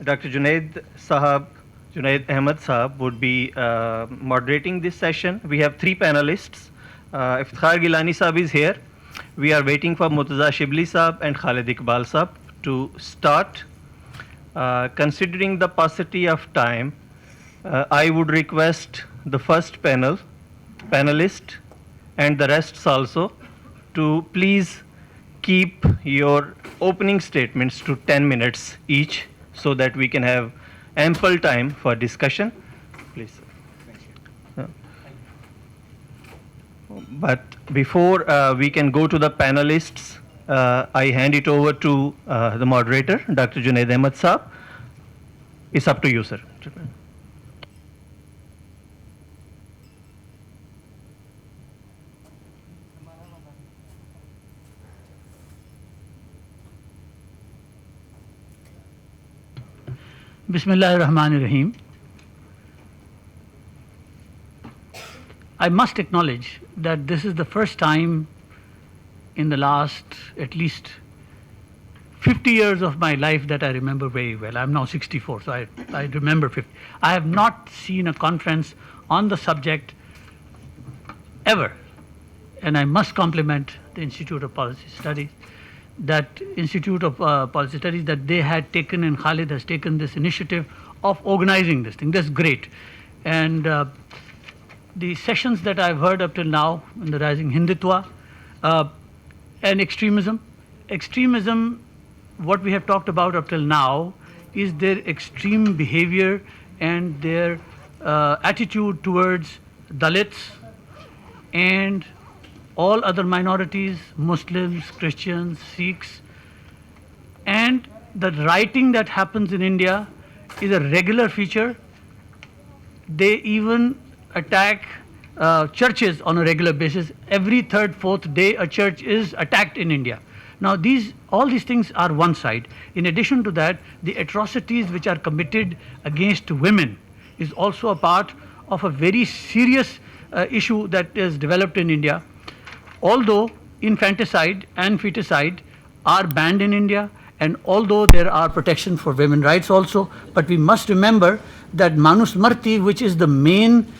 Dr. Junaid Ahmed Sahab would be moderating this session. We have three panelists. Iftikhar Gilani Sahab is here. We are waiting for Murtaza Shibli Sahab and Khalid Iqbal Sahab to start. Considering the paucity of time, I would request the first panelist and the rest also to please keep your opening statements to 10 minutes each so that we can have ample time for discussion. Please. But before we can go to the panelists, I hand it over to the moderator, Dr. Junaid Ahmed Saab. It's up to you, sir. Bismillah ar-Rahman ar-Rahim. I must acknowledge that this is the first time in the last at least 50 years of my life that I remember very well. I'm now 64, so I remember 50. I have not seen a conference on the subject ever. And I must compliment the Institute of Policy Studies, that they had taken, and Khalid has taken this initiative of organizing this thing. That's great. And the sessions that I've heard up till now in the rising Hindutva and extremism, what we have talked about up till now is their extreme behavior and their attitude towards Dalits and all other minorities, Muslims, Christians, Sikhs. And the rioting that happens in India is a regular feature. They even attack churches on a regular basis. Every third, fourth day, a church is attacked in India. Now, all these things are one side. In addition to that, the atrocities which are committed against women is also a part of a very serious issue that is developed in India. Although infanticide and feticide are banned in India, and although there are protection for women's rights also, but we must remember that Manusmriti, which is the main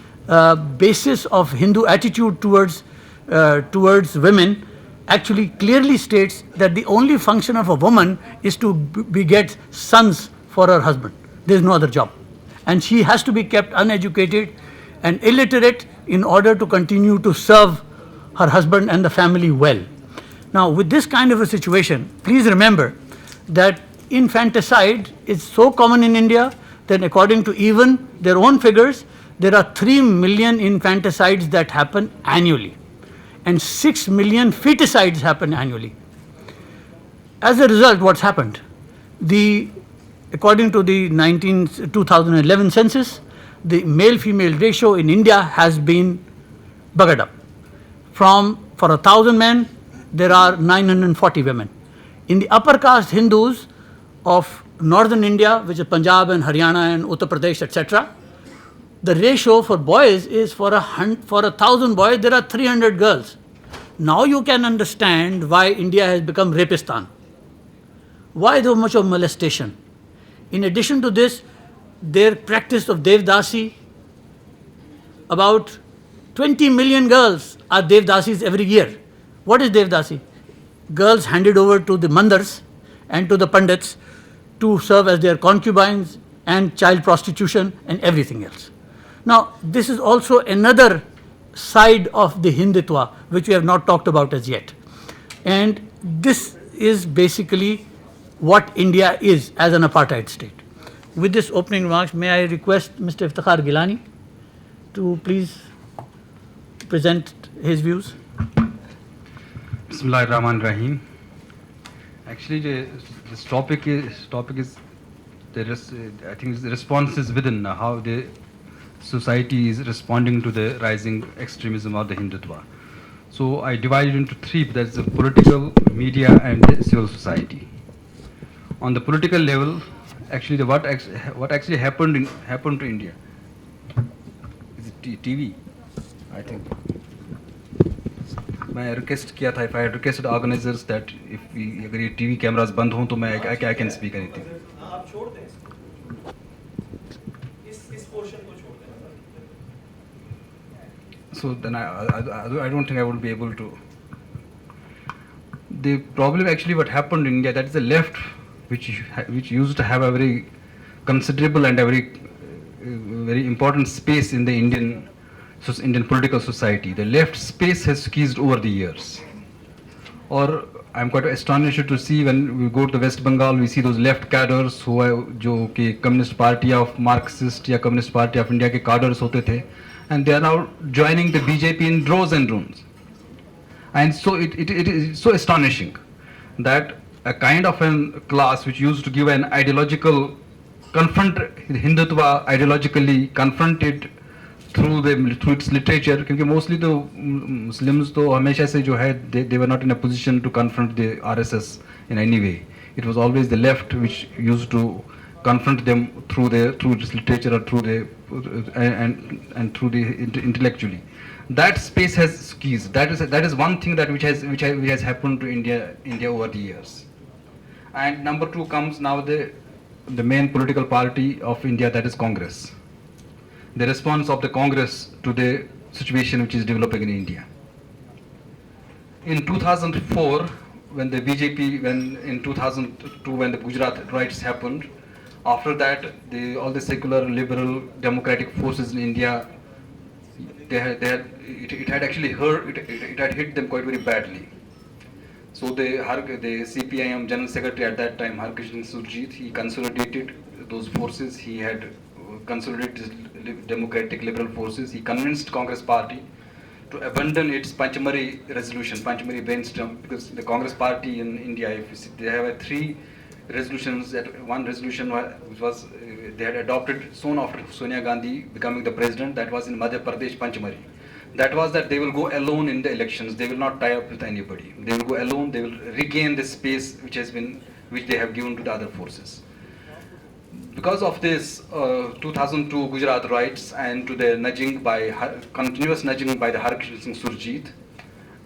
basis of Hindu attitude towards women, actually clearly states that the only function of a woman is to beget sons for her husband. There is no other job. And she has to be kept uneducated and illiterate in order to continue to serve her husband and the family well. Now, with this kind of a situation, please remember that infanticide is so common in India that according to even their own figures, there are 3 million infanticides that happen annually, and 6 million feticides happen annually. As a result, what's happened? According to the 2011 census, the male-female ratio in India has been buggered up. For 1,000 men, there are 940 women. In the upper caste Hindus of northern India, which is Punjab and Haryana and Uttar Pradesh, etc., the ratio for boys is for 1,000 boys, there are 300 girls. Now you can understand why India has become rapistan. Why so much of molestation? In addition to this, their practice of Devdasi, about 20 million girls are Devdasis every year. What is Devdasi? Girls handed over to the mandars and to the pandits to serve as their concubines and child prostitution and everything else. Now, this is also another side of the Hindutva which we have not talked about as yet. And this is basically what India is as an apartheid state. With this opening remarks, may I request Mr. Iftikhar Gilani to please present his views. Bismillah ar-Rahman ar-Rahim. Actually, this topic is I think the response is within how the society is responding to the rising extremism of the Hindutva. So I divided into three. That's the political, media, and the civil society. On the political level, actually, what actually happened to India? Is it TV? I think. मैं request किया था. If I had requested organizers that if अगर ये TV cameras बंद हों तो मैं I can speak anything. आप छोड़ दें इसको, इस पोर्शन को छोड़ दें. So then I don't think I would be able to. The problem actually what happened in India, that is the left which used to have a very considerable and a very important space in the Indian political society. The left space has squeezed over the years. Or I'm quite astonished to see when we go to West Bengal, we see those left cadres who are जो कि Communist Party of Marxist या Communist Party of India के cadres होते थे, and they are now joining the BJP in droves and drones. And so it is so astonishing that a kind of a class which used to give an ideological confront Hindutva ideologically confronted through its literature, क्योंकि mostly तो Muslims तो हमेशा से जो है they were not in a position to confront the RSS in any way. It was always the left which used to confront them through its literature or through the and through the intellectually. That space has squeezed. That is one thing that which has happened to India over the years. And number two comes now the main political party of India, that is Congress. The response of the Congress to the situation which is developing in India. In 2004, when the BJP, in 2002 when the Gujarat riots happened, after that all the secular, liberal, democratic forces in India, it had actually it had hit them quite very badly. So the CPIM General Secretary at that time, Harkishan Surjit, he consolidated those forces. He had consolidated democratic liberal forces. He convinced Congress Party to abandon its Panchamari resolution, Panchamari brainstorm, because the Congress Party in India, if you see, they have three resolutions. One resolution which was they had adopted soon after Sonia Gandhi becoming the president. That was in Madhya Pradesh, Panchamari. That was that they will go alone in the elections. They will not tie up with anybody. They will go alone. They will regain the space which they have given to the other forces. Because of this 2002 Gujarat riots and to the continuous nudging by the Harkishan Singh Surjit,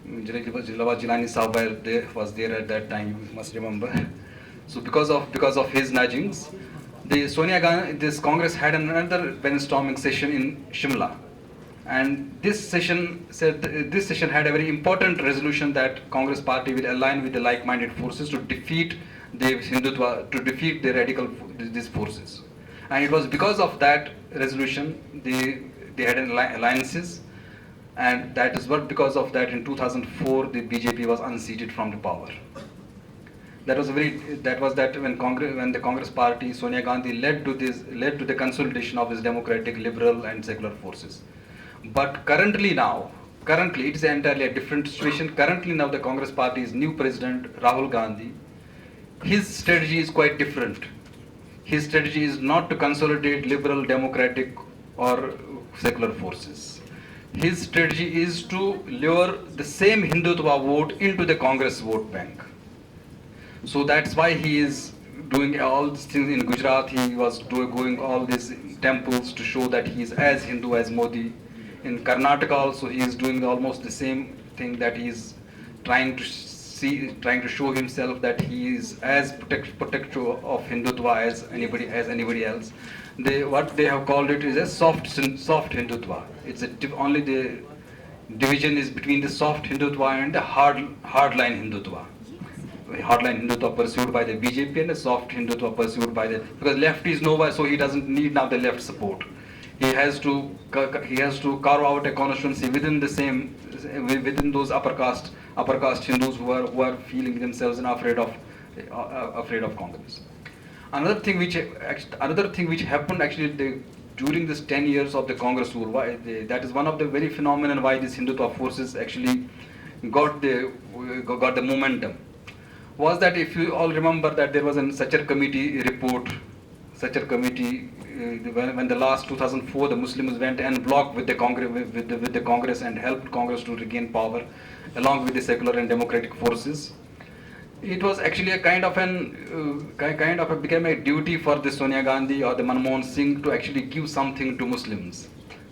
Jilani Sahib was there at that time, you must remember. So because of his nudgings, this Congress had another brainstorming session in Shimla, and this session had a very important resolution that Congress Party will align with the like-minded forces to defeat the Hindutva, to defeat the these forces. And it was because of that resolution they had alliances, and that is what because of that in 2004 the BJP was unseated from the power. That was when the Congress Party, Sonia Gandhi led to the consolidation of its democratic, liberal and secular forces. But currently it is entirely a different situation. Currently now the Congress Party's new president Rahul Gandhi, his strategy is quite different. His strategy is not to consolidate liberal, democratic or secular forces. His strategy is to lure the same Hindutva vote into the Congress vote bank. So that's why he is doing all these things in Gujarat. He was going all these temples to show that he is as Hindu as Modi. In Karnataka also he is doing almost the same thing, that he is trying to show himself that he is as protector of Hindutva as anybody else. What they have called it is a soft Hindutva. It's only the division is between the soft Hindutva and the hardline Hindutva. Hardline Hindutva pursued by the BJP and the soft Hindutva pursued by because left is nowhere, so he doesn't need now the left support. He has to carve out a constituency within those upper caste Hindus who are feeling themselves and afraid of Congress. Another thing which happened actually during this 10 years of the Congress rule, that is one of the very phenomenon why these Hindutva forces actually got the momentum, was that if you all remember that there was a Sachar committee report. Sachar committee, when the last 2004 the Muslims went and blocked with the Congress and helped Congress to regain power along with the secular and democratic forces. It was actually a became a duty for the Sonia Gandhi or the Manmohan Singh to actually give something to Muslims.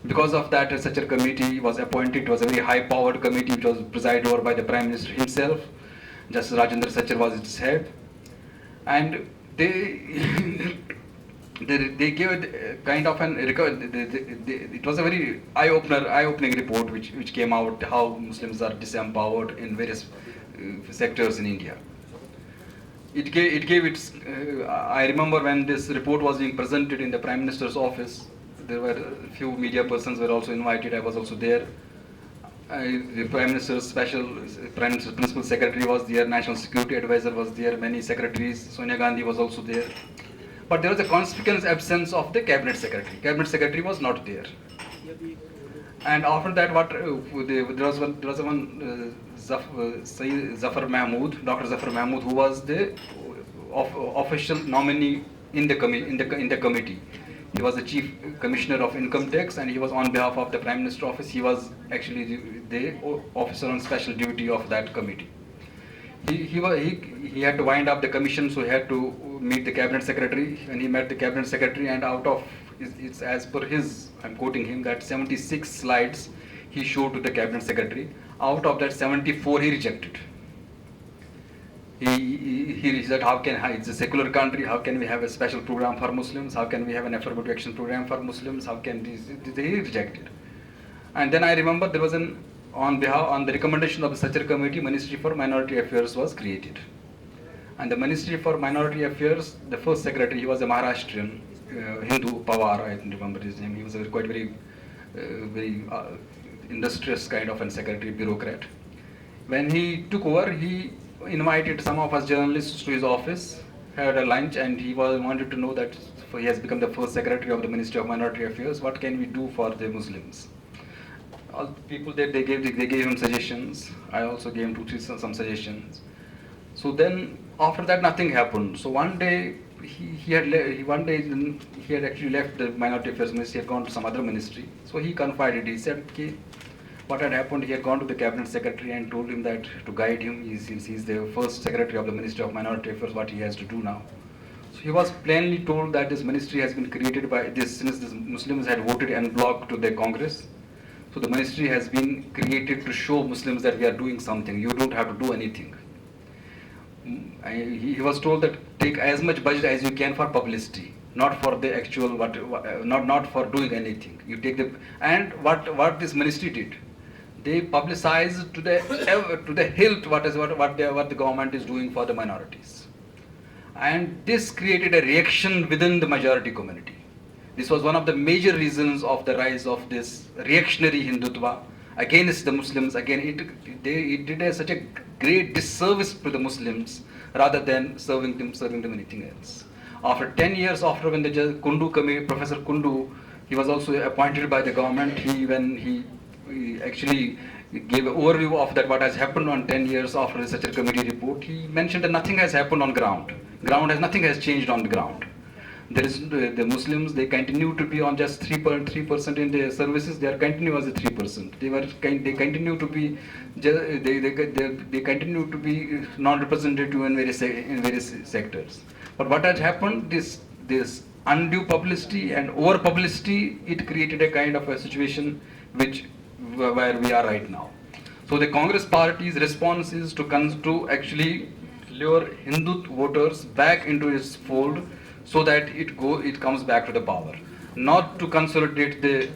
Because of that, a Sachar committee was appointed. It was a very high-powered committee which was presided over by the Prime Minister himself. Justice Rajendra Sachar was its head. And they they gave a kind of an it was a very eye-opening report which came out how Muslims are disempowered in various sectors in India. It gave its. I remember when this report was being presented in the Prime Minister's office. There were a few media persons were also invited. I was also there. The Prime Minister's Prime Minister's Principal Secretary was there. National Security Advisor was there. Many secretaries. Sonia Gandhi was also there. But there was a conspicuous absence of the Cabinet Secretary. Cabinet Secretary was not there. And after that, there was one Zafar Mahmood, Dr. Zafar Mahmood, who was the official nominee in the committee. He was the Chief Commissioner of Income Tax, and he was on behalf of the Prime Minister office. He was actually the officer on special duty of that committee. He had to wind up the commission, so he had to meet the Cabinet Secretary, and he met the Cabinet Secretary, and out of it's as per his, I'm quoting him, that 76 slides he showed to the Cabinet Secretary. Out of that 74 he rejected. He said, it's a secular country, how can we have a special program for Muslims? How can we have an affirmative action program for Muslims? How can he rejected? And then I remember there was on the recommendation of the Sachar Committee, Ministry for Minority Affairs was created. And the Ministry for Minority Affairs, the first secretary, he was a Maharashtrian, Hindu Pawar, I don't remember his name. He was a quite very industrious kind of a secretary, bureaucrat. When he took over, he invited some of us journalists to his office, had a lunch, and he wanted to know that he has become the first secretary of the Ministry of Minority Affairs. What can we do for the Muslims? All people that they gave him suggestions. I also gave him some suggestions. So then after that nothing happened. So one day he had actually left the Minority Affairs Ministry. He had gone to some other ministry. So he confided. He said, okay, what had happened? He had gone to the Cabinet Secretary and told him that to guide him. He's the first secretary of the Ministry of Minority Affairs. What he has to do now. So he was plainly told that this ministry has been created by this since the Muslims had voted en bloc to the Congress. So the ministry has been created to show Muslims that we are doing something. You don't have to do anything. He was told that take as much budget as you can for publicity, not for the actual not for doing anything. You take and what this ministry did, they publicized to the hilt what the government is doing for the minorities, and this created a reaction within the majority community. This was one of the major reasons of the rise of this reactionary Hindutva against the Muslims. Again, it did such a great disservice to the Muslims rather than serving them anything else. After 10 years after when the Professor Kundu, he was also appointed by the government. When he actually gave an overview of that what has happened on 10 years after the Sachar Committee report, he mentioned that nothing has happened on ground. Nothing has changed on the ground. There is the Muslims. They continue to be on just 3% in their services. They are continue as a 3%. They continue to be they continue to be non-representative in various sectors. But what has happened? This undue publicity and over publicity, it created a kind of a situation where we are right now. So the Congress party's response is to actually lure Hindu voters back into its fold, so that it comes back to the power, not to consolidate the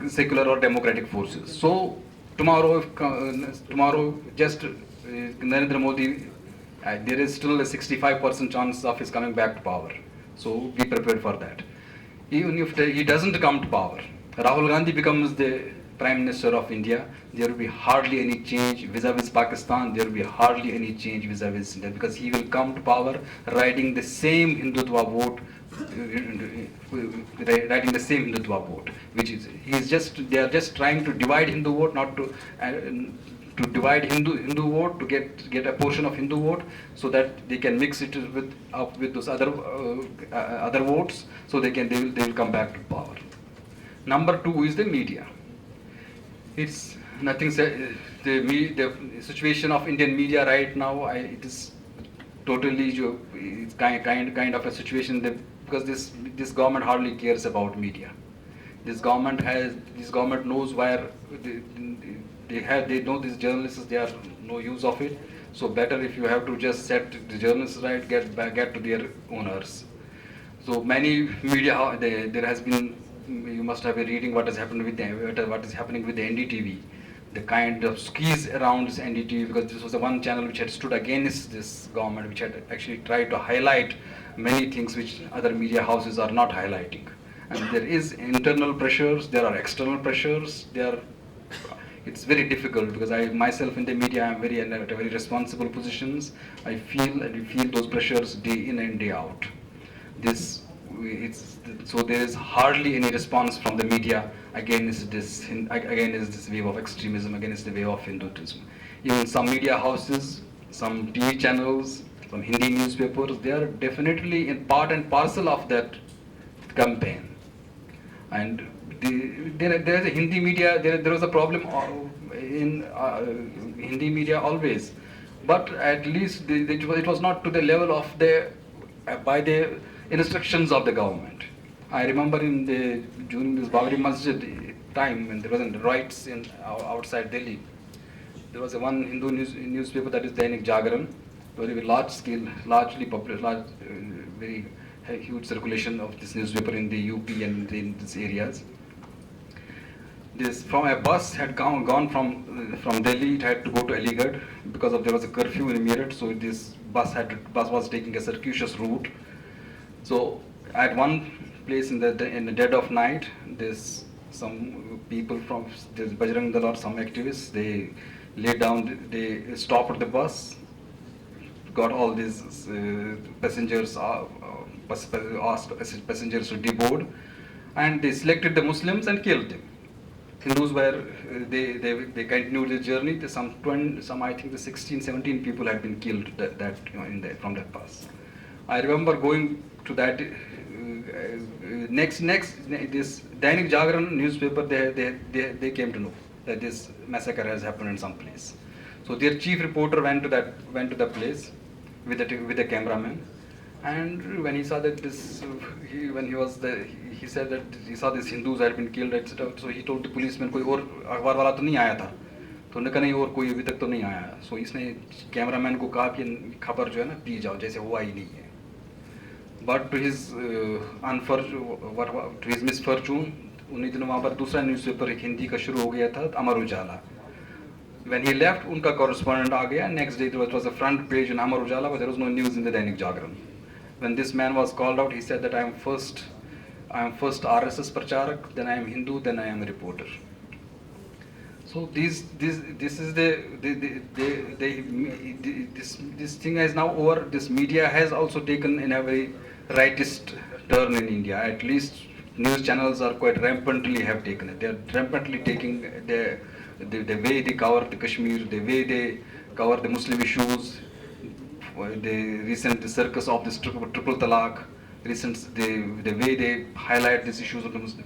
secular or democratic forces. So tomorrow just Narendra Modi, there is still a 65% chance of his coming back to power. So be prepared for that. Even if he doesn't come to power, Rahul Gandhi becomes the Prime Minister of India, there will be hardly any change vis-a-vis Pakistan. There will be hardly any change vis-a-vis India, because he will come to power riding the same Hindutva vote, they are just trying to divide Hindu vote, not to divide Hindu vote, to get a portion of Hindu vote, so that they can mix it with those other votes, so they will come back to power. Number two is the media. It's nothing. The situation of Indian media right now, it is totally it's kind of a situation because this government hardly cares about media. This government knows where they know these journalists. They are no use of it. So better if you have to just set the journalists right, get to their owners. So many media, there has been, you must have been reading what has happened with what is happening with the NDTV, the kind of squeeze around this NDTV, because this was the one channel which had stood against this government, which had actually tried to highlight many things which other media houses are not highlighting. And there is internal pressures, there are external pressures, it's very difficult because I myself in the media I am at a very responsible positions. I feel those pressures day in and day out. This it's so there is hardly any response from the media against this wave of extremism, against the wave of Hinduism. Even some media houses, some TV channels, some Hindi newspapers, they are definitely in part and parcel of that campaign. And there is a Hindi media, there was a problem in Hindi media always, but at least it was not to the level of by the instructions of the government. I remember during this Babri Masjid time when there wasn't riots outside Delhi, there was one Hindu newspaper, that is Dainik Jagran, very large scale, largely popular, very huge circulation of this newspaper in the UP and in these areas. This from a bus had gone from Delhi, it had to go to Aligarh because there was a curfew in Meerut, so this bus was taking a circuitous route. So at one place in the dead of night, some people from this Bajrang Dal or some activists, they laid down, they stopped the bus, got all these passengers, asked passengers to deboard, and they selected the Muslims and killed them. Hindus were, they continued the journey. Some I think the 16, 17 people had been killed from that bus. I remember going to that next this Dainik Jagran newspaper. They came to know that this massacre has happened in some place. So their chief reporter went to the place with the cameraman, and when he saw that he said that he saw these Hindus had been killed, etc. So he told the policeman, कोई और अखबार वाला तो नहीं आया था, तो उन्होंने कहा नहीं और कोई अभी तक तो नहीं आया. So इसने कैमरामैन को कहा कि खबर जो है ना पी जाओ, जैसे हुआ ही नहीं है. But to his misfortune, उन्हीं दिनों वहाँ पर दूसरा न्यूज़पेपर एक हिंदी का शुरू हो गया था, Amar Ujala. When he left, उनका correspondent आ गया. Next day there was a front page in Amar Ujala, but there was no news in the Dainik Jagran. When this man was called out, he said that I am first RSS Pracharak, then I am Hindu, then I am a reporter. So this thing is now over. This media has also taken in a very rightist turn in India. At least news channels are quite rampantly have taken it. They are rampantly taking the way they cover the Kashmir, the way they cover the Muslim issues, the recent circus of this triple talaq, the way they highlight these issues of the Muslim.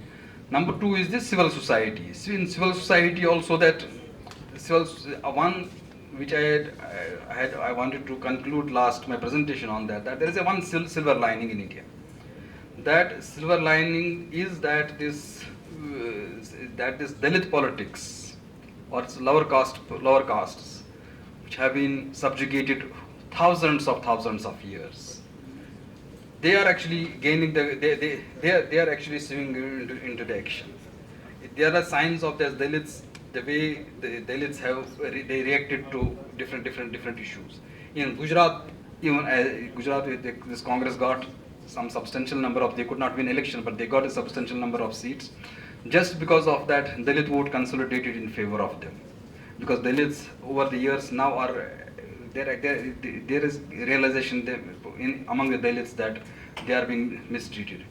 Number two is this civil society. So in civil society also one which I wanted to conclude my presentation on that there is one silver lining in India. That silver lining is that this Dalit politics or lower castes which have been subjugated thousands of years, they are actually gaining they are actually swinging into the action. There are signs of the Dalits, the way the Dalits they reacted to different issues. In Gujarat, this Congress got some substantial number they could not win election, but they got a substantial number of seats. Just because of that, Dalit vote consolidated in favor of them. Because Dalits over the years now are there is realization among the Dalits that they are being mistreated.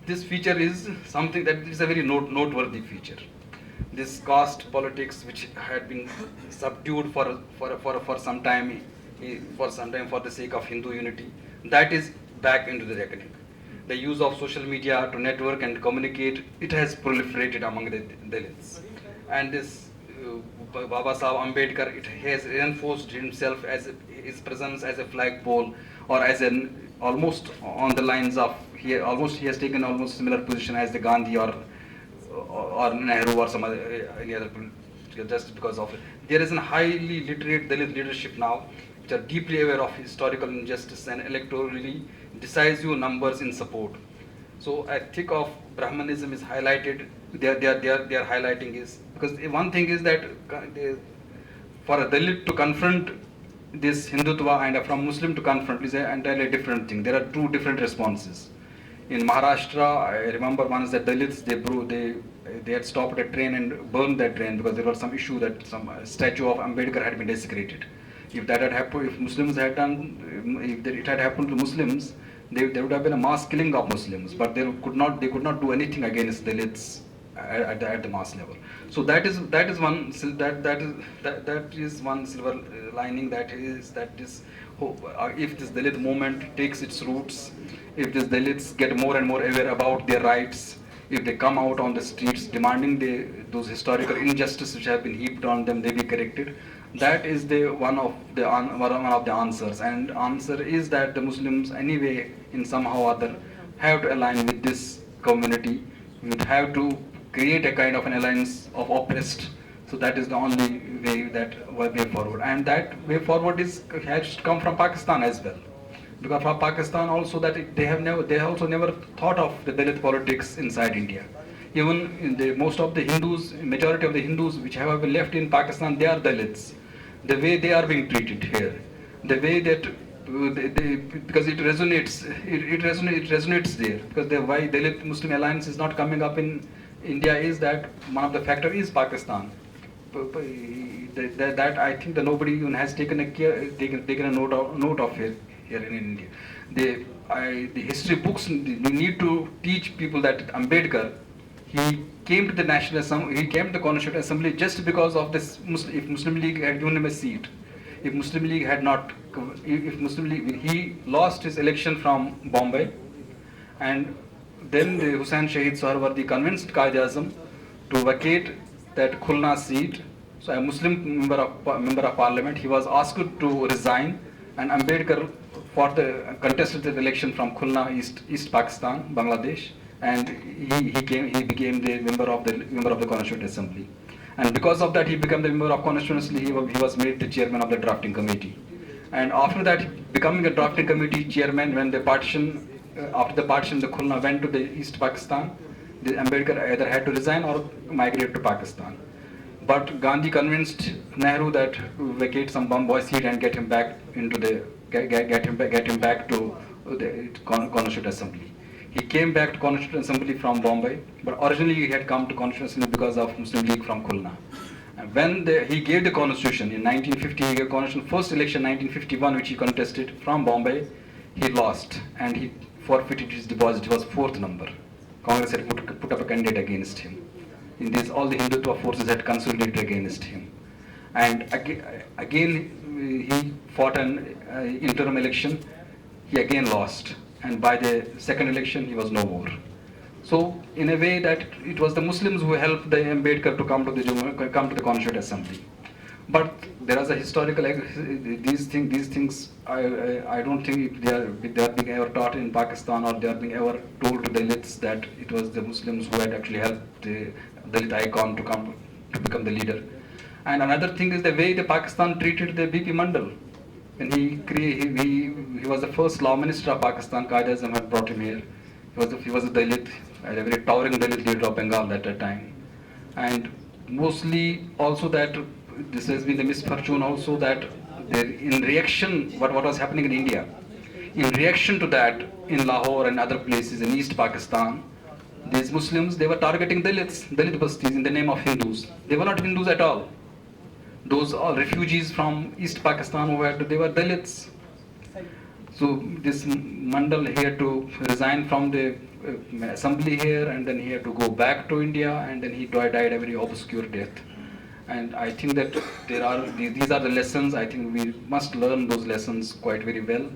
This feature is something that is a very noteworthy feature. This caste politics, which had been subdued for some time for the sake of Hindu unity, that is back into the reckoning. The use of social media to network and communicate, it has proliferated among the Dalits. And this Baba Sahib Ambedkar, it has reinforced himself as his presence as a flagpole, or as an almost on the lines of he has taken almost similar position as the Gandhi or Nehru or some any other, just because of it. There is a highly literate Dalit leadership now, which are deeply aware of historical injustice and electorally decisive numbers in support. So I think of Brahmanism is highlighted. They are highlighting is because one thing is that for a Dalit to confront this Hindutva and from Muslim to confront is an entirely different thing. There are two different responses. In Maharashtra, I remember once the Dalits they had stopped a train and burned that train because there was some issue that some statue of Ambedkar had been desecrated. If that had happened, if Muslims had done, if it had happened to Muslims, there would have been a mass killing of Muslims. But they could not do anything against Dalits at the mass level. So that is one silver lining, that is if this Dalit movement takes its roots, if these Dalits get more and more aware about their rights, if they come out on the streets demanding those historical injustices which have been heaped on them, they be corrected. That is one of the answers. And answer is that the Muslims anyway, in somehow or other, have to align with this community. We would have to create a kind of an alliance of oppressed. So that is the only way forward. And that way forward has come from Pakistan as well. Because from Pakistan also they also never thought of the Dalit politics inside India. Even in most of the Hindus, majority of the Hindus which have been left in Pakistan, they are Dalits. The way they are being treated here, the way that because it resonates there. Because why Dalit Muslim alliance is not coming up in India is that one of the factor is Pakistan. That I think that nobody even has taken a note of here in India. The history books need to teach people that Ambedkar, he came to the National Assembly, he came to the Constituent Assembly just because of this. If Muslim League had given him a seat, if Muslim League had not, he lost his election from Bombay, and then the Hussain Shahid Sohrawardi convinced Qaid-e-Azam to vacate that Khulna seat. So a Muslim member of Parliament, he was asked to resign, and Ambedkar contested the election from Khulna, East Pakistan, Bangladesh, and he became the member of the Constituent Assembly. And because of that, he became the member of Constituent Assembly. He was made the chairman of the drafting committee. And after that, becoming a drafting committee chairman, when the partition, after the partition, the Khulna went to the East Pakistan, the Ambedkar either had to resign or migrate to Pakistan. But Gandhi convinced Nehru that to vacate some Bombay seat and get him back into get him back to the Constituent Assembly. He came back to Constituent Assembly from Bombay, but originally he had come to Constituent Assembly because of Muslim League from Khulna. And when he gave the constitution in 1950, he gave constitution, first election 1951, which he contested from Bombay, he lost and he forfeited his deposit. He was fourth number. Congress had put up a candidate against him. In this, all the Hindutva forces had consolidated against him. And again he fought an interim election. He again lost. And by the second election, he was no more. So, in a way, that it was the Muslims who helped the Ambedkar to come to the Constituent Assembly. But there is a historical these things. I don't think they are being ever taught in Pakistan, or they are being ever told to the Dalits that it was the Muslims who had actually helped the Dalit icon to become the leader. And another thing is the way the Pakistan treated the BP Mandal. And he was the first law minister of Pakistan. Qaid-e-Azam had brought him here. He was a Dalit, a very towering Dalit leader of Bengal at that time. And mostly also that this has been the misfortune also that in reaction what was happening in India, in reaction to that in Lahore and other places in East Pakistan, these Muslims, they were targeting Dalit bastis in the name of Hindus. They were not Hindus at all. Those are refugees from East Pakistan they were Dalits. So this Mandal had to resign from the assembly here, and then he had to go back to India, and then he died a very obscure death. And I think that these are the lessons. I think we must learn those lessons quite very well,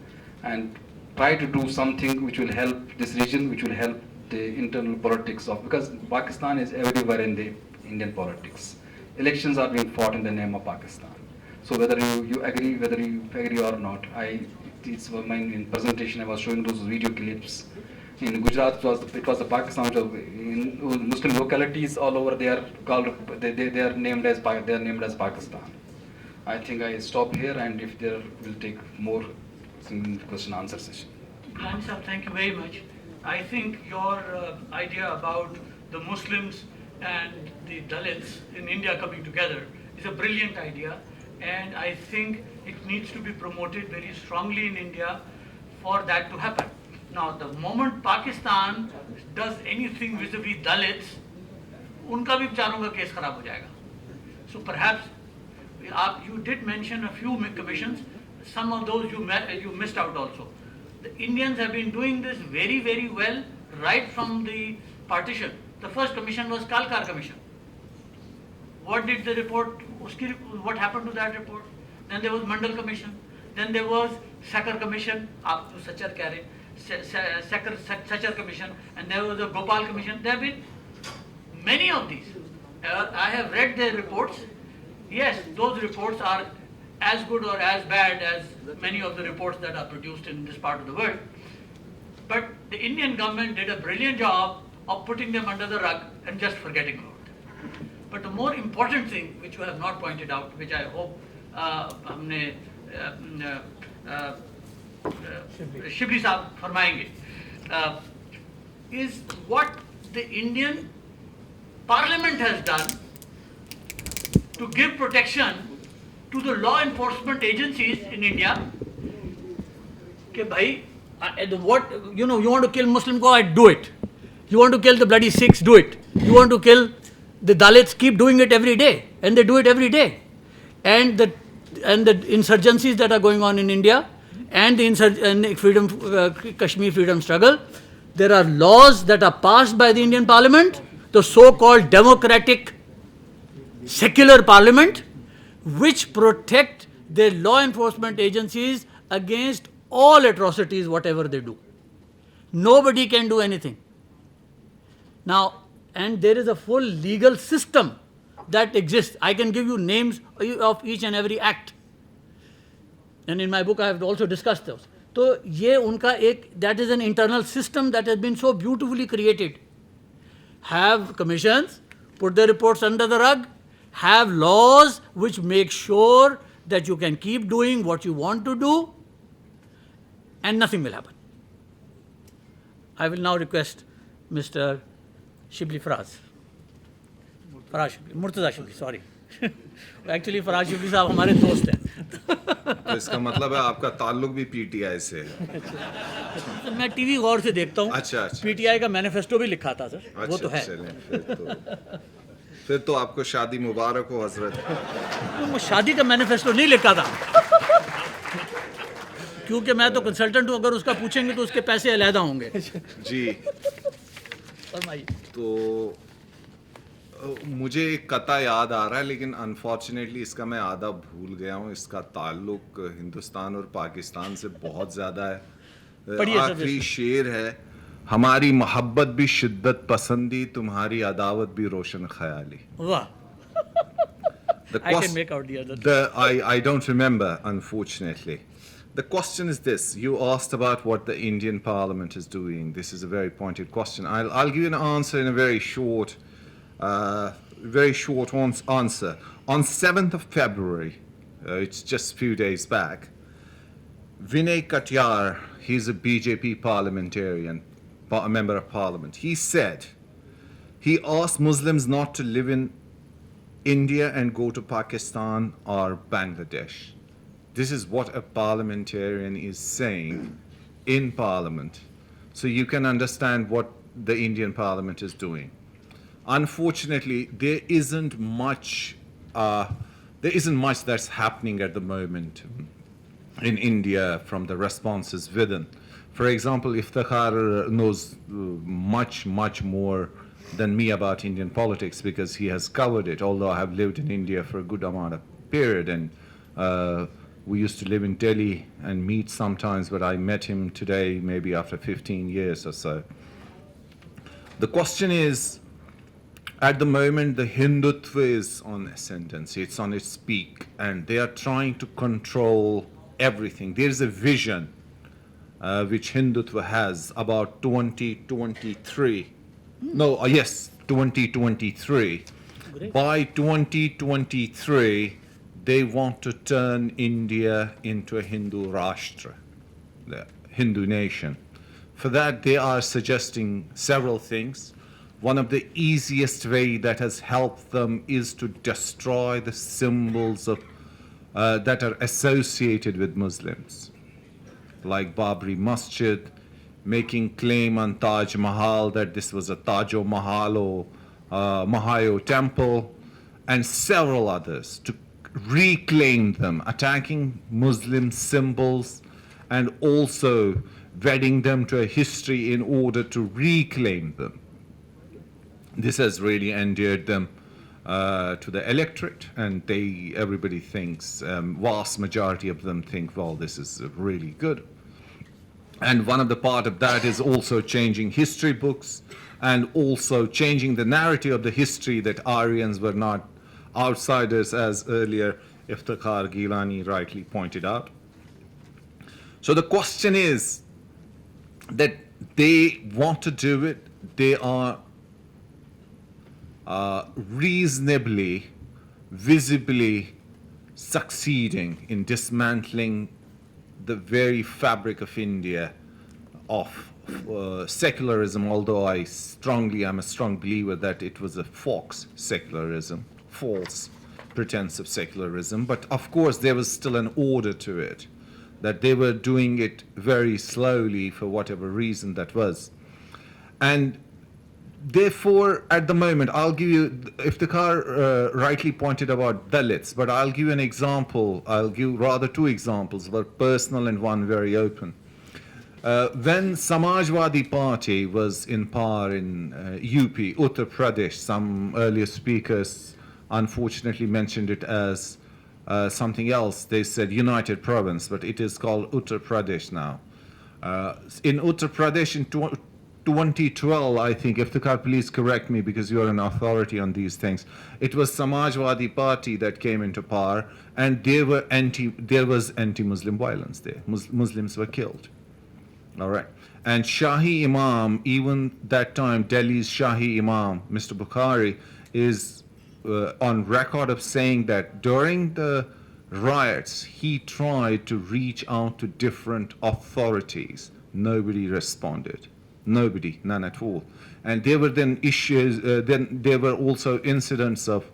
and try to do something which will help this region, which will help the internal politics because Pakistan is everywhere in the Indian politics. Elections are being fought in the name of Pakistan. So whether you agree or not, it's in presentation I was showing those video clips. In Gujarat it was the Pakistan. In Muslim localities all over they are named as Pakistan. I think I stop here, and if there will take more question answer session. Gilani sir, thank you very much. I think your idea about the Muslims and the Dalits in India coming together is a brilliant idea, and I think it needs to be promoted very strongly in India for that to happen. Now, the moment Pakistan does anything vis-a-vis Dalits, उनका भी बेचारों का case खराब हो जाएगा. So perhaps you did mention a few commissions. Some of those you missed out also. The Indians have been doing this very, very well right from the partition. The first commission was Kalkar Commission. What did the report? What happened to that report? Then there was Mandal Commission. Then there was Sakar Commission. आप तो सचर कह रहे. Sakar Commission. And there was the Gopal Commission. There have been many of these. I have read their reports. Yes, those reports are as good or as bad as many of the reports that are produced in this part of the world. But the Indian government did a brilliant job of putting them under the rug and just forgetting about them. But the more important thing, which you have not pointed out, which I hope हमने शिबली साहब फरमाएंगे, is what the Indian Parliament has done to give protection to the law enforcement agencies in India. कि भाई, what you want to kill Muslim, go ahead, do it. You want to kill the bloody Sikhs, do it. You want to kill the Dalits, keep doing it every day, and they do it every day. And the insurgencies that are going on in India, and the Kashmir freedom struggle, there are laws that are passed by the Indian Parliament, the so-called democratic secular parliament, which protect their law enforcement agencies against all atrocities, whatever they do. Nobody can do anything. Now, and there is a full legal system that exists. I can give you names of each and every act. And in my book, I have also discussed those. So, that is an internal system that has been so beautifully created. Have commissions, put the reports under the rug, have laws which make sure that you can keep doing what you want to do, and nothing will happen. I will now request Mr. Shibli Faraz. Murtaza Shibli, sorry. Actually, Faraz Shibli साहब हमारे दोस्त हैं. तो इसका मतलब है आपका ताल्लुक भी पीटीआई से है. तो मैं टीवी गौर से देखता हूँ. अच्छा. पीटीआई का मैनिफेस्टो भी लिखा था सर. वो तो है. फिर तो आपको शादी मुबारक हो हजरत. वो शादी का मैनिफेस्टो नहीं लिखा था, क्योंकि मैं तो कंसल्टेंट हूँ. अगर उसका पूछेंगे तो उसके पैसे अलहदा होंगे. जी. तो मुझे एक कथा याद आ रहा है, लेकिन अनफॉर्चुनेटली इसका मैं आधा भूल गया हूँ. इसका ताल्लुक हिंदुस्तान और पाकिस्तान से बहुत ज़्यादा है. आखिरी शेर है, हमारी मोहब्बत भी शिद्दत पसंदी, तुम्हारी अदावत भी रोशन ख्याली. वाह. I can make out the other. I don't remember, unfortunately. The question is this. You asked about what the Indian Parliament is doing. This is a very pointed question. I'll give you an answer in a very short answer. On 7th of February, it's just a few days back, Vinay Katyar, he's a BJP parliamentarian, a member of parliament. He said, he asked Muslims not to live in India and go to Pakistan or Bangladesh. This is what a parliamentarian is saying in parliament. So you can understand what the Indian parliament is doing. Unfortunately, there isn't much that's happening at the moment in India from the responses within. For example, Iftikhar knows much more than me about Indian politics because he has covered it, although I have lived in India for a good amount of period, and we used to live in Delhi and meet sometimes, but I met him today maybe after 15 years or so. The question is, at the moment, the Hindutva is on ascendancy, it's on its peak, and they are trying to control everything. There is a vision which Hindutva has about 2023. 2023. By 2023, they want to turn India into a Hindu Rashtra, the Hindu nation. For that, they are suggesting several things. One of the easiest way that has helped them is to destroy the symbols of that are associated with Muslims, like Babri Masjid, making claim on Taj Mahal that this was a Tajo Mahalo, Mahayo temple, and several others, to reclaim them, attacking Muslim symbols and also wedding them to a history in order to reclaim them. This has really endeared them to the electorate, and everybody thinks, vast majority of them think, well, this is really good. And one of the part of that is also changing history books and also changing the narrative of the history that Aryans were not outsiders, as earlier Iftikhar Gilani rightly pointed out. So the question is that they want to do it, they are reasonably, visibly succeeding in dismantling the very fabric of India of secularism, although I'm a strong believer that it was a false secularism, false pretense of secularism. But of course, there was still an order to it, that they were doing it very slowly for whatever reason that was. And therefore, at the moment, I'll give you, Iftikhar rightly pointed about Dalits, but I'll give you an example. I'll give rather two examples, one personal and one very open. When Samajwadi Party was in power in UP, Uttar Pradesh, some earlier speakers unfortunately mentioned it as something else. They said United Province, but it is called Uttar Pradesh now. In Uttar Pradesh in 2012, I think, Iftikhar, please correct me because you are an authority on these things. It was Samajwadi Party that came into power, and there was anti-Muslim violence there. Muslims were killed. All right. And Shahi Imam, even that time, Delhi's Shahi Imam, Mr. Bukhari, is on record of saying that during the riots, he tried to reach out to different authorities. Nobody responded. Nobody, none at all. And there were then issues, then there were also incidents of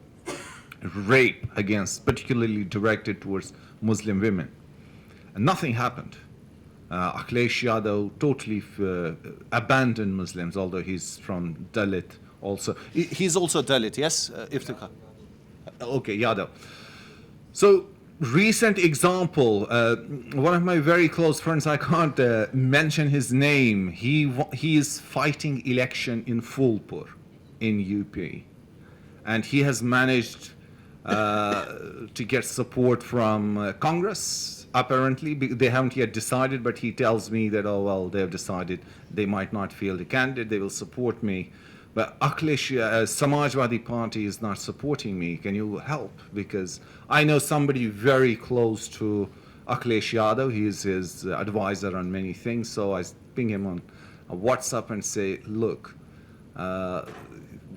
rape against, particularly directed towards Muslim women. And nothing happened. Akhilesh Yadav totally abandoned Muslims, although he's from Dalit also. He's also Dalit, yes, Iftikhar? Okay, Yadav. So, recent example, one of my very close friends, I can't mention his name, he is fighting election in Phulpur in UP. And he has managed to get support from Congress. Apparently, they haven't yet decided, but he tells me that, oh, well, they've decided they might not field a candidate, they will support me. But Akhilesh, Samajwadi Party is not supporting me. Can you help? Because I know somebody very close to Akhilesh Yadav. He is his advisor on many things. So I ping him on WhatsApp and say, look,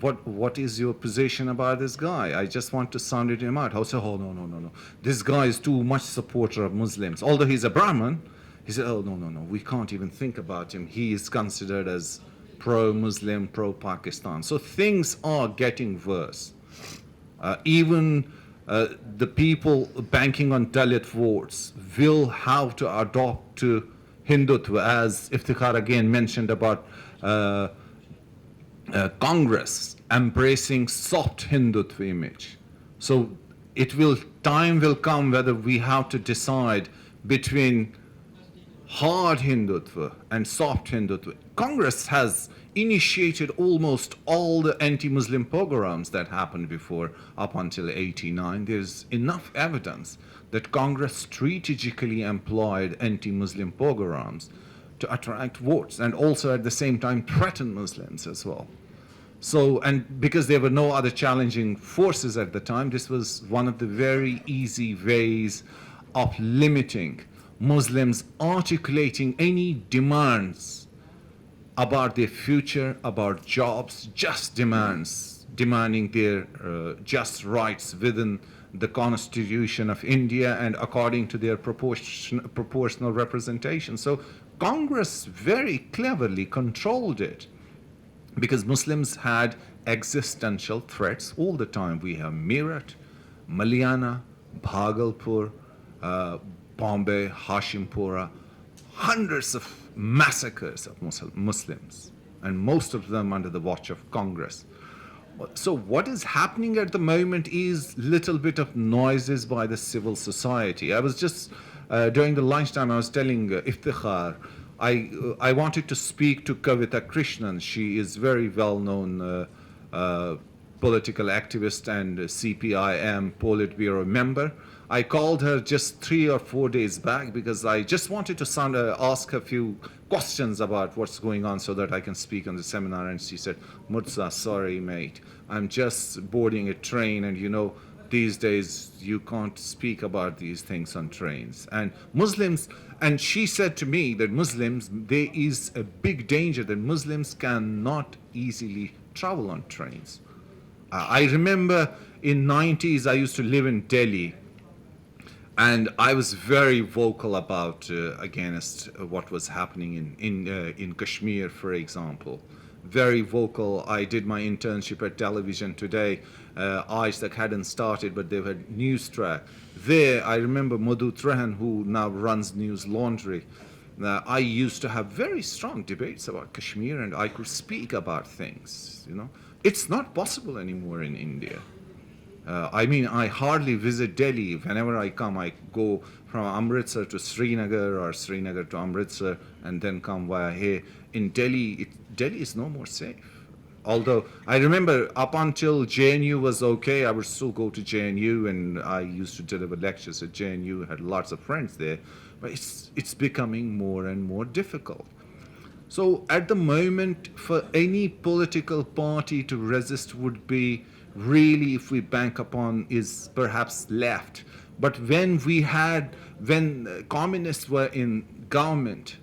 what is your position about this guy? I just want to sound him out. I'll say, oh, no. This guy is too much supporter of Muslims. Although he's a Brahmin, he said, oh, no. We can't even think about him. He is considered as pro-Muslim, pro-Pakistan. So things are getting worse. Even the people banking on Dalit votes will have to adopt to Hindutva, as Iftikhar again mentioned about Congress embracing soft Hindutva image. So time will come whether we have to decide between hard Hindutva and soft Hindutva. Congress has initiated almost all the anti-Muslim pogroms that happened before up until 89. There's enough evidence that Congress strategically employed anti-Muslim pogroms to attract votes and also at the same time threaten Muslims as well. So, and because there were no other challenging forces at the time, this was one of the very easy ways of limiting Muslims articulating any demands about their future, about jobs, just demands, demanding their just rights within the Constitution of India and according to their proportional representation. So Congress very cleverly controlled it because Muslims had existential threats all the time. We have Meerut, Maliana, Bhagalpur, Bombay, Hashimpura, hundreds of massacres of Muslims, and most of them under the watch of Congress. So what is happening at the moment is little bit of noises by the civil society. I was just during the lunchtime I was telling Iftikhar, I wanted to speak to Kavita Krishnan. She is very well known political activist and CPIM Politburo member. I called her just 3 or 4 days back because I just wanted to ask a few questions about what's going on so that I can speak on the seminar. And she said, Murza, sorry, mate, I'm just boarding a train, and you know, these days you can't speak about these things on trains. And Muslims, and she said to me that Muslims, there is a big danger that Muslims cannot easily travel on trains. I remember in 90s I used to live in Delhi, and I was very vocal about against what was happening in Kashmir, for example. Very vocal. I did my internship at Television Today. Isaac hadn't started, but they had News Track. There, I remember Madhu Trehan, who now runs News Laundry. I used to have very strong debates about Kashmir, and I could speak about things. You know, it's not possible anymore in India. I mean, I hardly visit Delhi. Whenever I come, I go from Amritsar to Srinagar or Srinagar to Amritsar and then come via here. In Delhi, Delhi is no more safe. Although I remember up until JNU was okay, I would still go to JNU, and I used to deliver lectures at JNU, had lots of friends there. But it's becoming more and more difficult. So at the moment, for any political party to resist would be really, if we bank upon, is perhaps left. But when communists were in government,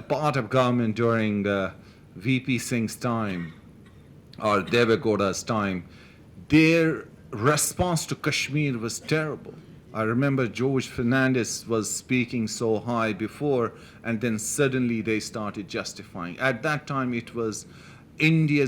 part of government during VP Singh's time or Deve Gowda's time, their response to Kashmir was terrible. I remember George Fernandez was speaking so high before, and then suddenly they started justifying. At that time, it was India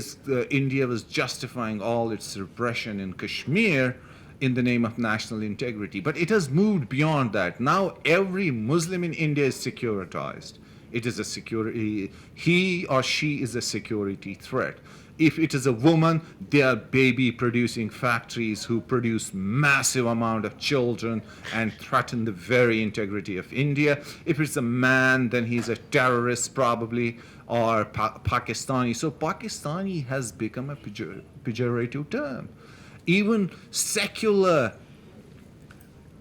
was justifying all its repression in Kashmir in the name of national integrity. But it has moved beyond that. Now every Muslim in India is securitized. It is a security, he or she is a security threat. If it is a woman, they are baby producing factories who produce massive amount of children and threaten the very integrity of India. If it's a man, then he's a terrorist probably, or Pakistani. So Pakistani has become a pejorative term. Even secular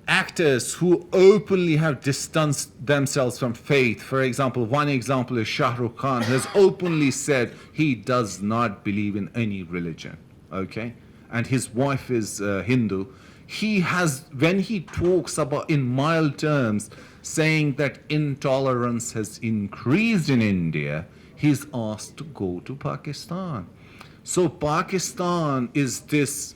actors who openly have distanced themselves from faith. For example, one example is Shah Rukh Khan, who has openly said he does not believe in any religion, okay? And his wife is Hindu. He has, when he talks about, in mild terms, saying that intolerance has increased in India, he's asked to go to Pakistan. So Pakistan is this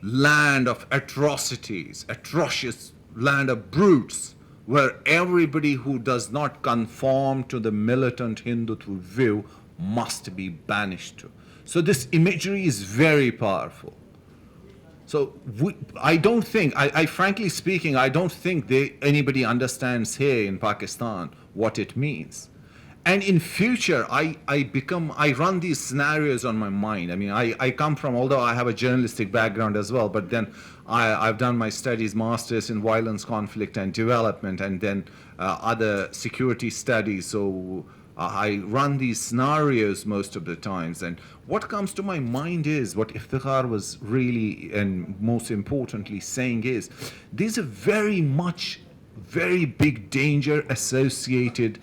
land of atrocities, atrocious land of brutes, where everybody who does not conform to the militant Hindutva view must be banished to. So this imagery is very powerful. So I don't think, I frankly speaking, I don't think anybody understands here in Pakistan what it means. And in future, I run these scenarios on my mind. I mean, I come from, although I have a journalistic background as well, but then I've done my studies, masters in violence, conflict, and development, and then other security studies. So I run these scenarios most of the times. And what comes to my mind is, what Iftikhar was really, and most importantly, saying is, there's a very big danger associated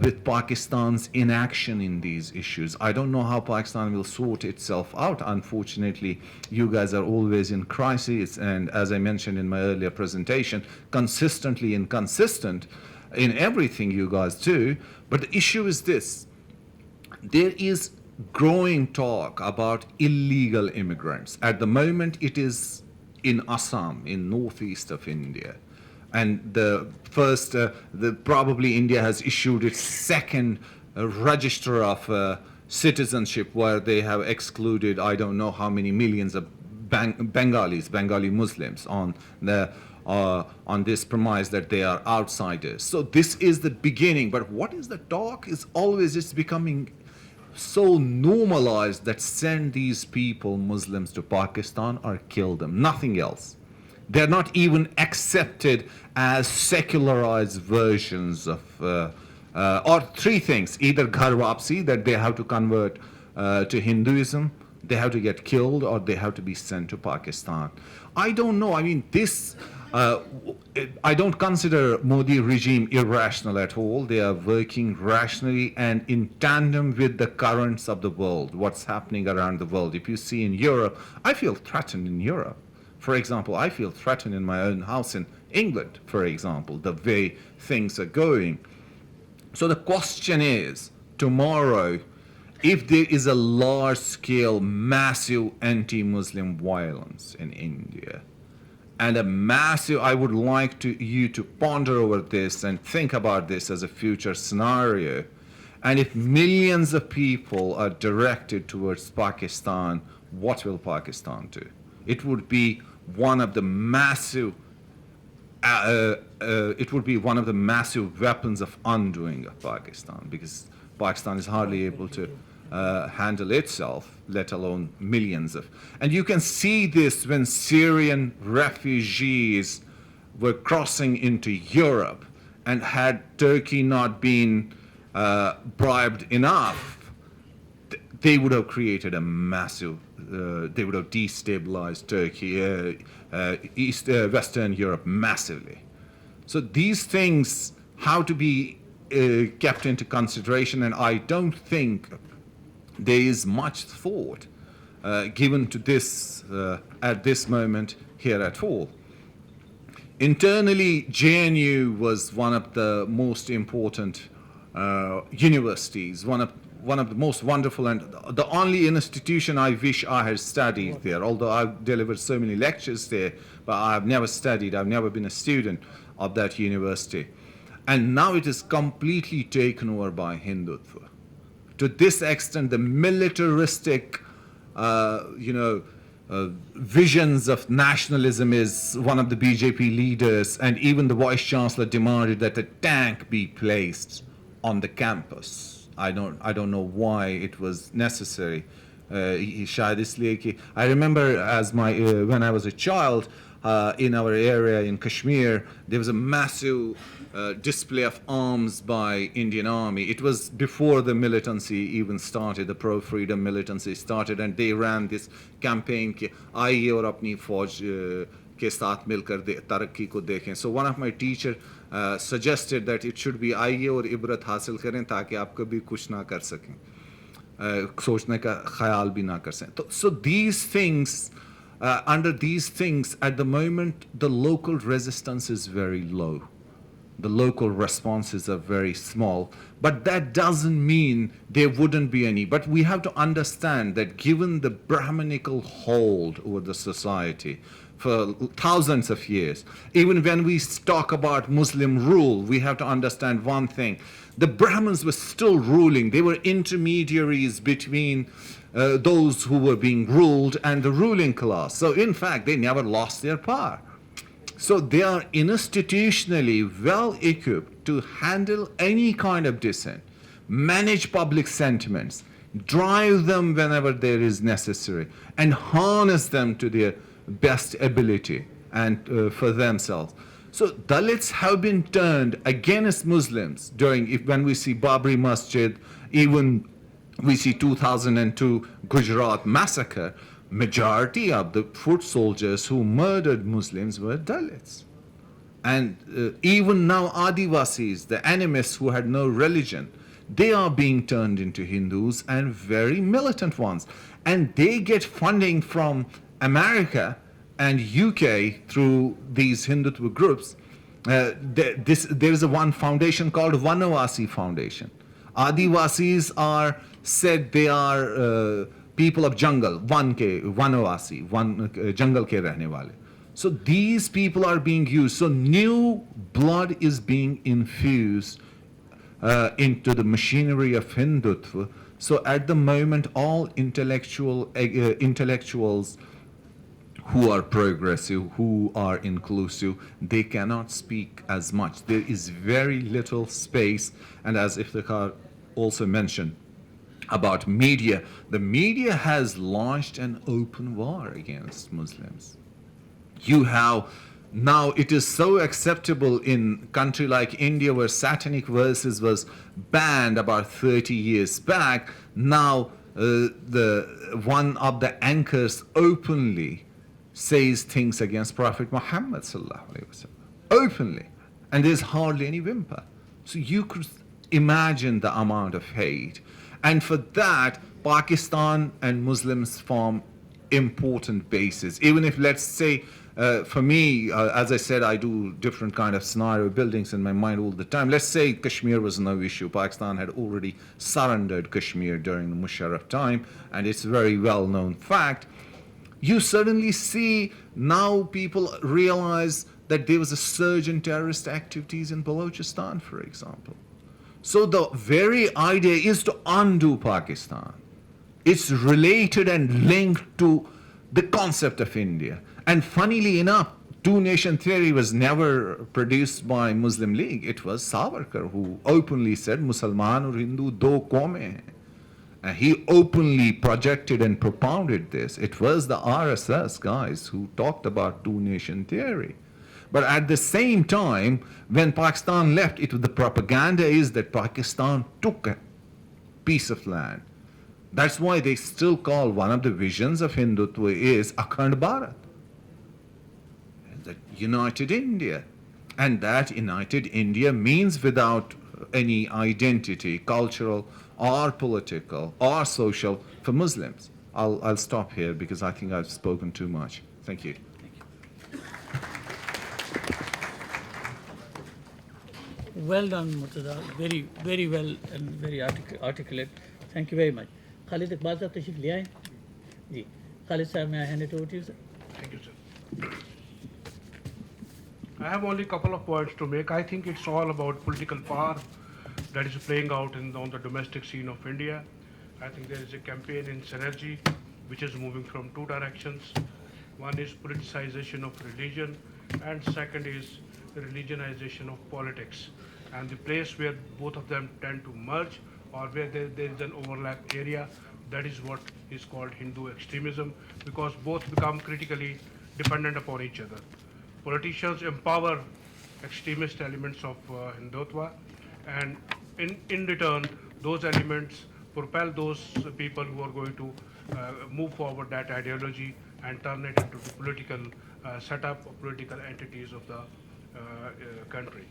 with Pakistan's inaction in these issues. I don't know how Pakistan will sort itself out. Unfortunately, you guys are always in crisis, and as I mentioned in my earlier presentation, consistently inconsistent in everything you guys do. But the issue is this: there is growing talk about illegal immigrants. At the moment, it is in Assam, in northeast of India. And probably India has issued its second register of citizenship where they have excluded I don't know how many millions of Bengali Muslims on this premise that they are outsiders. So this is the beginning. But what is the talk is always it's becoming so normalized that send these people, Muslims, to Pakistan or kill them, nothing else. They're not even accepted as secularized versions of, or three things, either ghar wapsi, that they have to convert to Hinduism, they have to get killed, or they have to be sent to Pakistan. I don't know, I mean, I don't consider Modi regime irrational at all. They are working rationally and in tandem with the currents of the world, what's happening around the world. If you see in Europe, I feel threatened in Europe. For example, I feel threatened in my own house in England, for example, the way things are going. So the question is, tomorrow, if there is a large-scale, massive anti-Muslim violence in India, and I would like you to ponder over this and think about this as a future scenario. And if millions of people are directed towards Pakistan, what will Pakistan do? It would be one of the massive weapons of undoing of Pakistan, because Pakistan is hardly able to handle itself, let alone millions of. And you can see this when Syrian refugees were crossing into Europe, and had Turkey not been bribed enough, they would have created a massive, they would have destabilized Turkey, Western Europe massively. So these things have to be kept into consideration, and I don't think there is much thought given to this at this moment here at all. Internally, JNU was one of the most important universities, one of the most wonderful, and the only institution I wish I had studied there, although I've delivered so many lectures there, but I've never studied, I've never been a student of that university. And now it is completely taken over by Hindutva. To this extent, the militaristic, visions of nationalism is one of the BJP leaders, and even the vice chancellor demanded that a tank be placed on the campus. I don't know why it was necessary. I remember when I was a child, in our area in Kashmir, there was a massive display of arms by Indian Army. It was before the militancy even started, the pro-freedom militancy started, and they ran this campaign कि आइए और अपनी फौज के साथ मिलकर तरक्की को देखें. So one of my teacher suggested that it should be आइए और इबरत हासिल करें ताकि आप कभी कुछ ना कर सकें, सोचने का ख्याल भी ना कर सकें. So these things, under these things, at the moment, the local resistance is very low. The local responses are very small, but that doesn't mean there wouldn't be any. But we have to understand that given the Brahmanical hold over the society for thousands of years, even when we talk about Muslim rule, we have to understand one thing. The Brahmins were still ruling. They were intermediaries between those who were being ruled and the ruling class. So in fact, they never lost their power. So they are institutionally well equipped to handle any kind of dissent, manage public sentiments, drive them whenever there is necessary, and harness them to their best ability and for themselves. So Dalits have been turned against Muslims when we see Babri Masjid, even we see 2002 Gujarat massacre. Majority of the foot soldiers who murdered Muslims were Dalits. And even now Adivasis, the animists who had no religion, they are being turned into Hindus, and very militant ones. And they get funding from America and UK through these Hindutva groups. There is one foundation called Vanavasi Foundation. Adivasis are said they are people of jungle, Vanavasi, jungle ke rehne wale. So these people are being used. So new blood is being infused into the machinery of Hindutva. So at the moment, all intellectuals who are progressive, who are inclusive, they cannot speak as much. There is very little space. And as Iftikhar also mentioned about media, the media has launched an open war against Muslims. You have now, it is so acceptable in country like India where satanic verses was banned about 30 years back. Now the one of the anchors openly says things against Prophet Muhammad sallallahu alaihi wasallam, openly, and there's hardly any whimper. So you could imagine the amount of hate, and for that Pakistan and Muslims form important bases. Even if, let's say, for me, as I said, I do different kind of scenario buildings in my mind all the time. Let's say Kashmir was no issue. Pakistan had already surrendered Kashmir during the Musharraf time, and it's a very well-known fact. You suddenly see now people realize that there was a surge in terrorist activities in Balochistan, for example. So the very idea is to undo Pakistan. It's related and linked to the concept of India. And funnily enough, two-nation theory was never produced by Muslim League. It was Savarkar who openly said, Musalman or Hindu do qaume hain. And he openly projected and propounded this. It was the RSS guys who talked about two-nation theory. But at the same time, when Pakistan left, the propaganda is that Pakistan took a piece of land. That's why they still call one of the visions of Hindutva is Akhand Bharat, the united India. And that united India means without any identity, cultural or political or social, for Muslims. I'll stop here because I think I've spoken too much. Thank you. Well done, Murtaza. Very, very well and very articulate. Thank you very much. Khalid Iqbal sahab tashrif le aaye. Ji. Khalid sahab, may I hand it over to you, sir? Thank you, sir. I have only a couple of points to make. I think it's all about political power that is playing out on the domestic scene of India. I think there is a campaign in synergy which is moving from two directions. One is politicization of religion, and second is religionization of politics. And the place where both of them tend to merge, or where there is an overlap area, that is what is called Hindu extremism, because both become critically dependent upon each other. Politicians empower extremist elements of Hindutva, and in return, those elements propel those people who are going to move forward that ideology and turn it into the political setup of political entities of the country.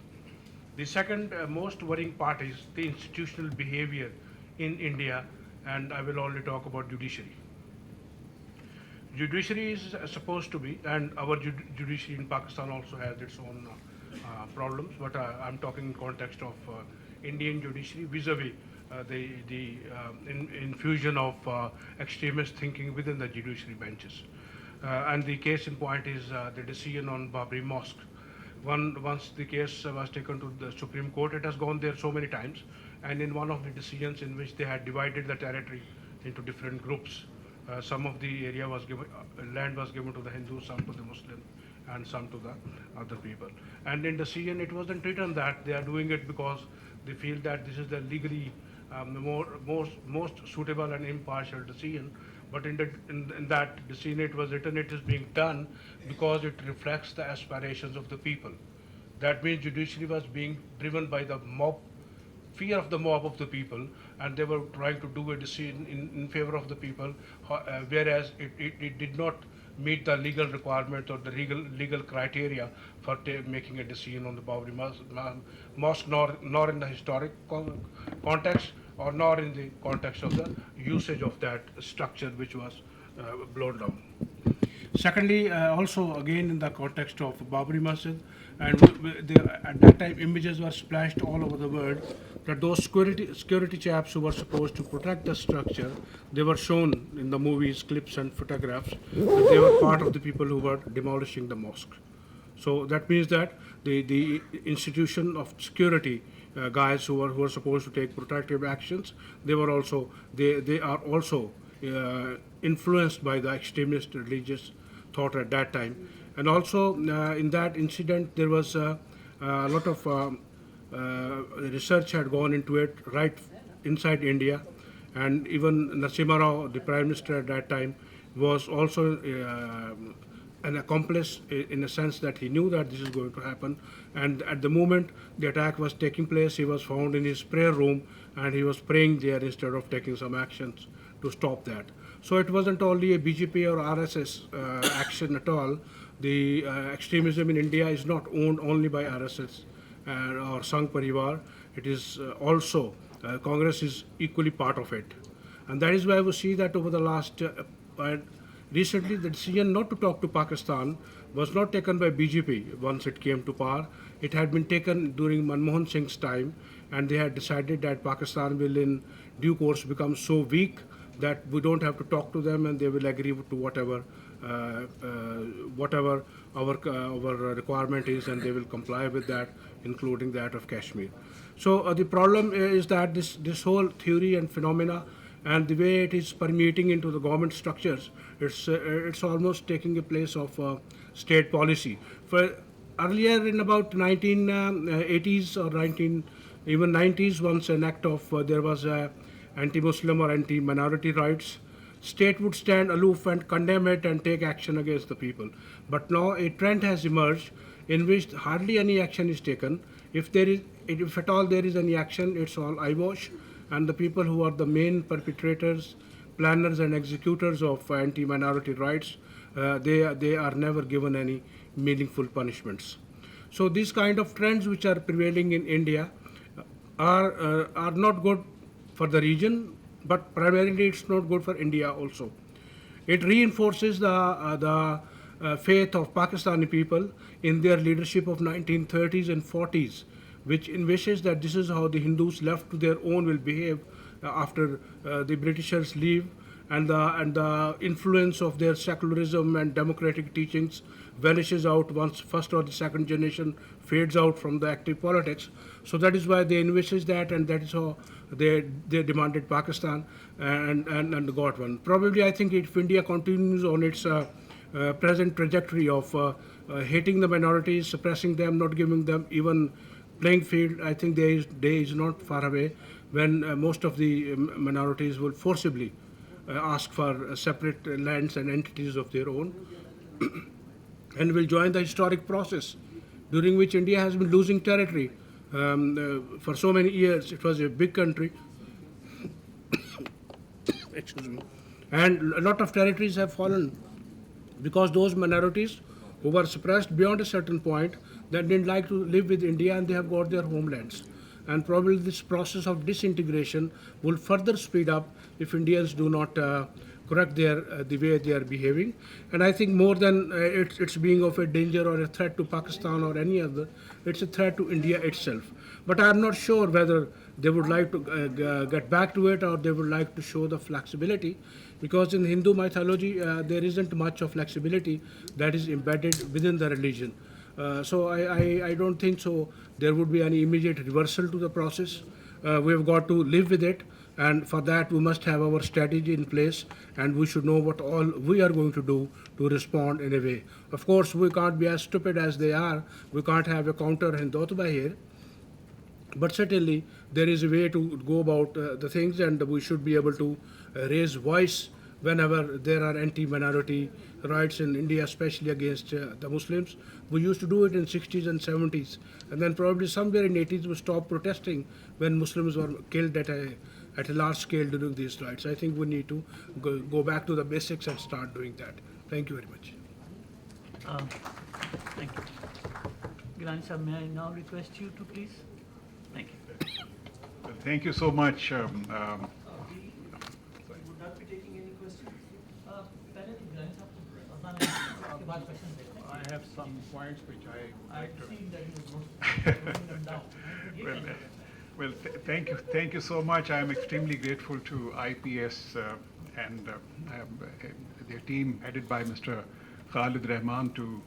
The second most worrying part is the institutional behavior in India, and I will only talk about judiciary. Judiciary is supposed to be, and our judiciary in Pakistan also has its own problems, but I'm talking in context of Indian judiciary vis-a-vis the infusion of extremist thinking within the judiciary benches. And the case in point is the decision on Babri Mosque. Once the case was taken to the Supreme Court, it has gone there so many times, and in one of the decisions in which they had divided the territory into different groups, some of the area was given, land was given to the Hindus, some to the Muslims, and some to the other people. And in decision, it wasn't written that they are doing it because they feel that this is the legally most suitable and impartial decision. But in that decision, it was written it is being done because it reflects the aspirations of the people. That means judiciary was being driven by the mob, fear of the mob of the people, and they were trying to do a decision in favor of the people, whereas it did not meet the legal requirements or the legal criteria for making a decision on the Babri Mosque, nor in the historic context, or nor in the context of the usage of that structure which was blown down. Secondly, also again in the context of Babri Masjid, and at that time images were splashed all over the world that those security chaps who were supposed to protect the structure, they were shown in the movies, clips and photographs that they were part of the people who were demolishing the mosque. So that means that the institution of security guys who were supposed to take protective actions, they are also influenced by the extremist religious thought at that time. And also in that incident there was a lot of research had gone into it right inside India, and even Narasimha Rao, the Prime Minister at that time, was also an accomplice in a sense that he knew that this is going to happen. And at the moment the attack was taking place, he was found in his prayer room and he was praying there instead of taking some actions to stop that. So it wasn't only a BJP or RSS action at all. The extremism in India is not owned only by RSS or Sangh Parivar. It is also, Congress is equally part of it. And that is why we see that over the last, recently the decision not to talk to Pakistan was not taken by BJP once it came to power. It had been taken during Manmohan Singh's time, and they had decided that Pakistan will in due course become so weak that we don't have to talk to them and they will agree to whatever our requirement is, and they will comply with that, including that of Kashmir. So the problem is that this whole theory and phenomena and the way it is permeating into the government structures, it's almost taking a place of state policy. For earlier in about 1980s or even 90s, once an act of there was a anti-Muslim or anti-minority rights, state would stand aloof and condemn it and take action against the people. But now a trend has emerged in which hardly any action is taken. If at all there is any action, it's all eyewash, and the people who are the main perpetrators, planners and executors of anti-minority rights, they are never given any meaningful punishments. So these kind of trends which are prevailing in India are not good for the region, but primarily it's not good for India also. It reinforces the faith of Pakistani people in their leadership of 1930s and 40s, which envisages that this is how the Hindus left to their own will behave after the Britishers leave, and the influence of their secularism and democratic teachings vanishes out once first or the second generation fades out from the active politics. So that is why they envisaged that, and that is how they demanded Pakistan and got one. Probably I think if India continues on its present trajectory of hating the minorities, suppressing them, not giving them even playing field, I think day is not far away when most of the minorities will forcibly ask for separate lands and entities of their own and will join the historic process during which India has been losing territory for so many years. It was a big country excuse me, and a lot of territories have fallen because those minorities who were suppressed beyond a certain point that didn't like to live with India, and they have got their homelands. And probably this process of disintegration will further speed up if Indians do not correct the way they are behaving. And I think more than it's being of a danger or a threat to Pakistan or any other, it's a threat to India itself. But I'm not sure whether they would like to get back to it or they would like to show the flexibility, because in Hindu mythology there isn't much of flexibility that is embedded within the religion. So I don't think so there would be any immediate reversal to the process. We have got to live with it, and for that we must have our strategy in place, and we should know what all we are going to do to respond in a way. Of course, we can't be as stupid as they are. We can't have a counter Hindutva here. But certainly there is a way to go about the things, and we should be able to raise voice whenever there are anti-minority rights in India, especially against the Muslims. We used to do it in 60s and 70s, and then probably somewhere in 80s we stopped protesting when Muslims were killed at a large scale during these rights. I think we need to go back to the basics and start doing that. Thank you very much. Thank you. Gilani sir, may I now request you to please? Thank you. Thank you so much. Would not be taking any questions. I have some points which I like to. Well, thank you so much. I am extremely grateful to IPS and their team headed by Mr. Khalid Rahman to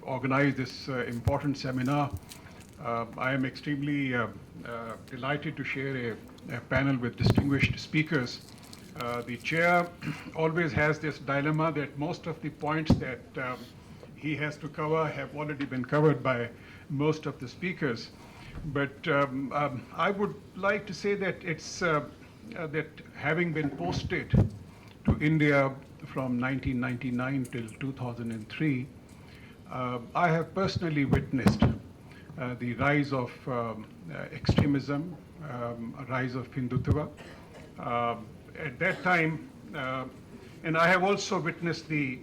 organize this important seminar. I am extremely delighted to share a panel with distinguished speakers. The chair always has this dilemma that most of the points that he has to cover have already been covered by most of the speakers. But I would like to say that it's that having been posted to India from 1999 till 2003, I have personally witnessed the rise of extremism, a rise of Hindutva. At that time, and I have also witnessed the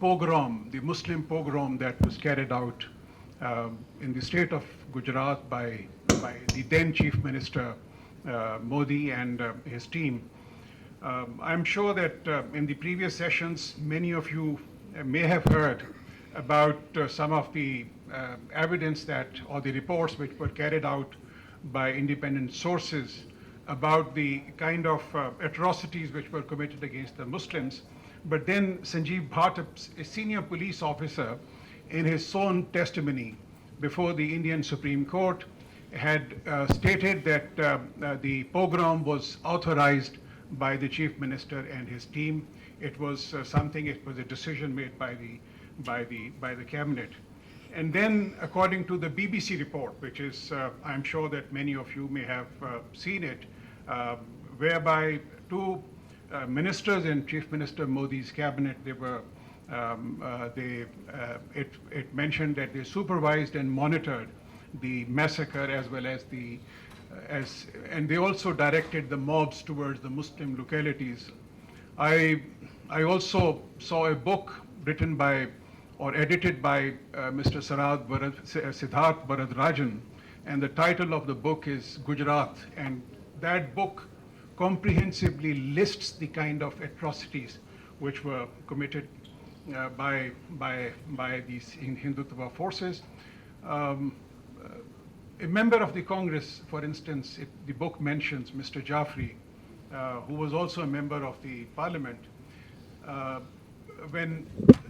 pogrom, the Muslim pogrom that was carried out in the state of Gujarat by the then Chief Minister Modi and his team. I'm sure that in the previous sessions, many of you may have heard about some of the evidence that, or the reports which were carried out by independent sources about the kind of atrocities which were committed against the Muslims. But then Sanjeev Bhatt, a senior police officer, in his own testimony before the Indian Supreme Court, had stated that the pogrom was authorized by the Chief Minister and his team. It was it was a decision made by the cabinet. And then, according to the BBC report, which is, I'm sure that many of you may have seen it, whereby two ministers in Chief Minister Modi's cabinet, it mentioned that they supervised and monitored the massacre as well as and they also directed the mobs towards the Muslim localities. I also saw a book written by or edited by Mr. Siddharth Bharadarajan, and the title of the book is Gujarat, and that book comprehensively lists the kind of atrocities which were committed by these Hindutva forces. A member of the Congress, for instance, the book mentions Mr. Jaffrey, who was also a member of the parliament. When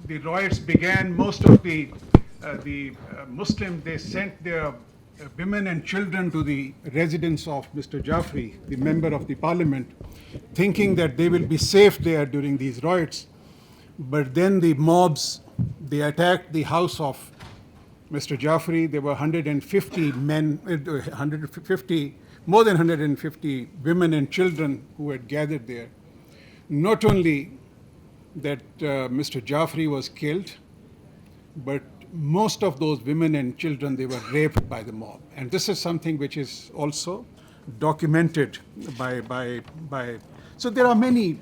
the riots began, most of the Muslims, they sent their women and children to the residence of Mr. Jaffrey, the member of the parliament, thinking that they will be safe there during these riots. But then the mobs, they attacked the house of Mr. Jaffrey. There were 150 men, more than 150 women and children who had gathered there. Not only that Mr. Jaffrey was killed, but most of those women and children, they were raped by the mob. And this is something which is also documented so there are many,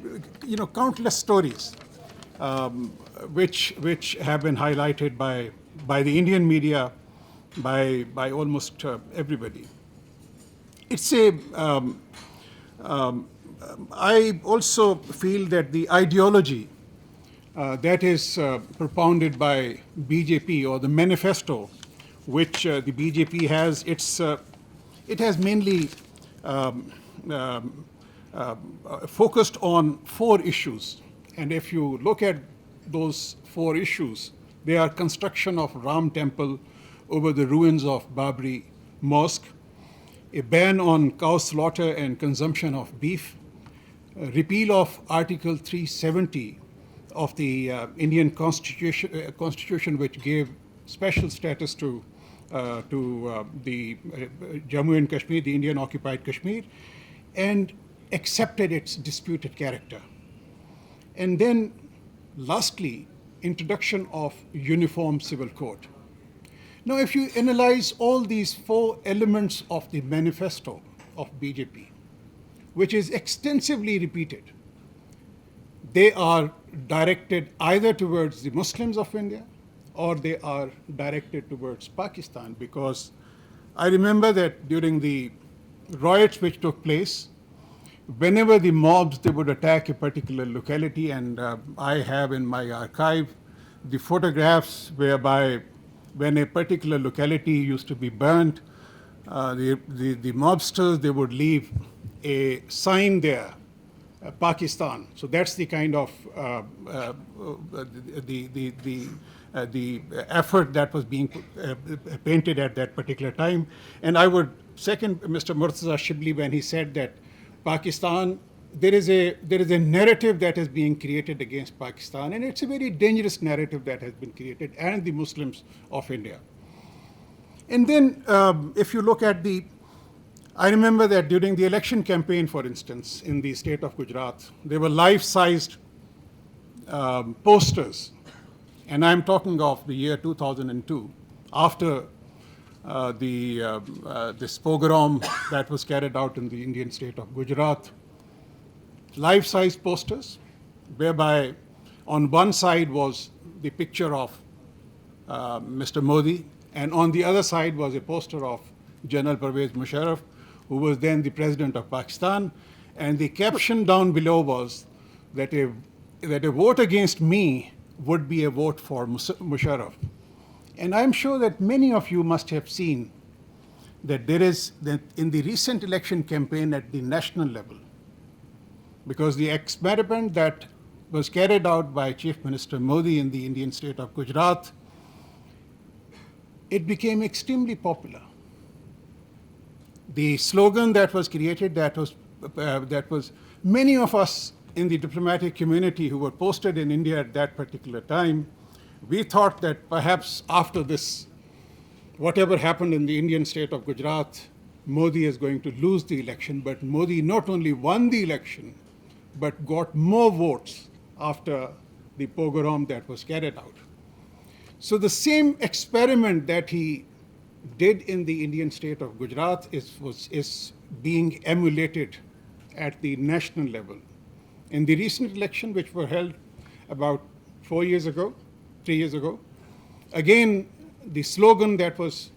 countless stories which have been highlighted by the Indian media, by almost everybody. It's I also feel that the ideology that is propounded by BJP, or the manifesto which the BJP has, it has mainly focused on 4 issues. And if you look at those 4 issues, they are construction of Ram temple over the ruins of Babri Mosque, a ban on cow slaughter and consumption of beef, repeal of Article 370 of the Indian Constitution, which gave special status to the Jammu and Kashmir, the Indian occupied Kashmir, and accepted its disputed character. And then, lastly, introduction of uniform civil code. Now, if you analyze all these 4 elements of the manifesto of BJP, which is extensively repeated, they are directed either towards the Muslims of India or they are directed towards Pakistan, because I remember that during the riots which took place, whenever the mobs, they would attack a particular locality, and I have in my archive the photographs whereby when a particular locality used to be burnt, the mobsters, they would leave a sign there, Pakistan. So that's the kind of the effort that was being painted at that particular time. And I would second Mr. Murtaza Shibli when he said that Pakistan, there is a narrative that is being created against Pakistan, and it's a very dangerous narrative that has been created, and the Muslims of India. And then if you look at I remember that during the election campaign, for instance, in the state of Gujarat, there were life-sized posters, and I'm talking of the year 2002, after this pogrom that was carried out in the Indian state of Gujarat. Life-size posters, whereby on one side was the picture of Mr. Modi, and on the other side was a poster of General Pervez Musharraf, who was then the president of Pakistan. And the caption down below was that a vote against me would be a vote for Musharraf. And I'm sure that many of you must have seen that that in the recent election campaign at the national level, because the experiment that was carried out by Chief Minister Modi in the Indian state of Gujarat, it became extremely popular. The slogan that was created, that was many of us in the diplomatic community who were posted in India at that particular time, we thought that perhaps after this, whatever happened in the Indian state of Gujarat, Modi is going to lose the election. But Modi not only won the election, but got more votes after the pogrom that was carried out. So the same experiment that he did in the Indian state of Gujarat is being emulated at the national level. In the recent election, which were held about 3 years ago, again, the slogan that was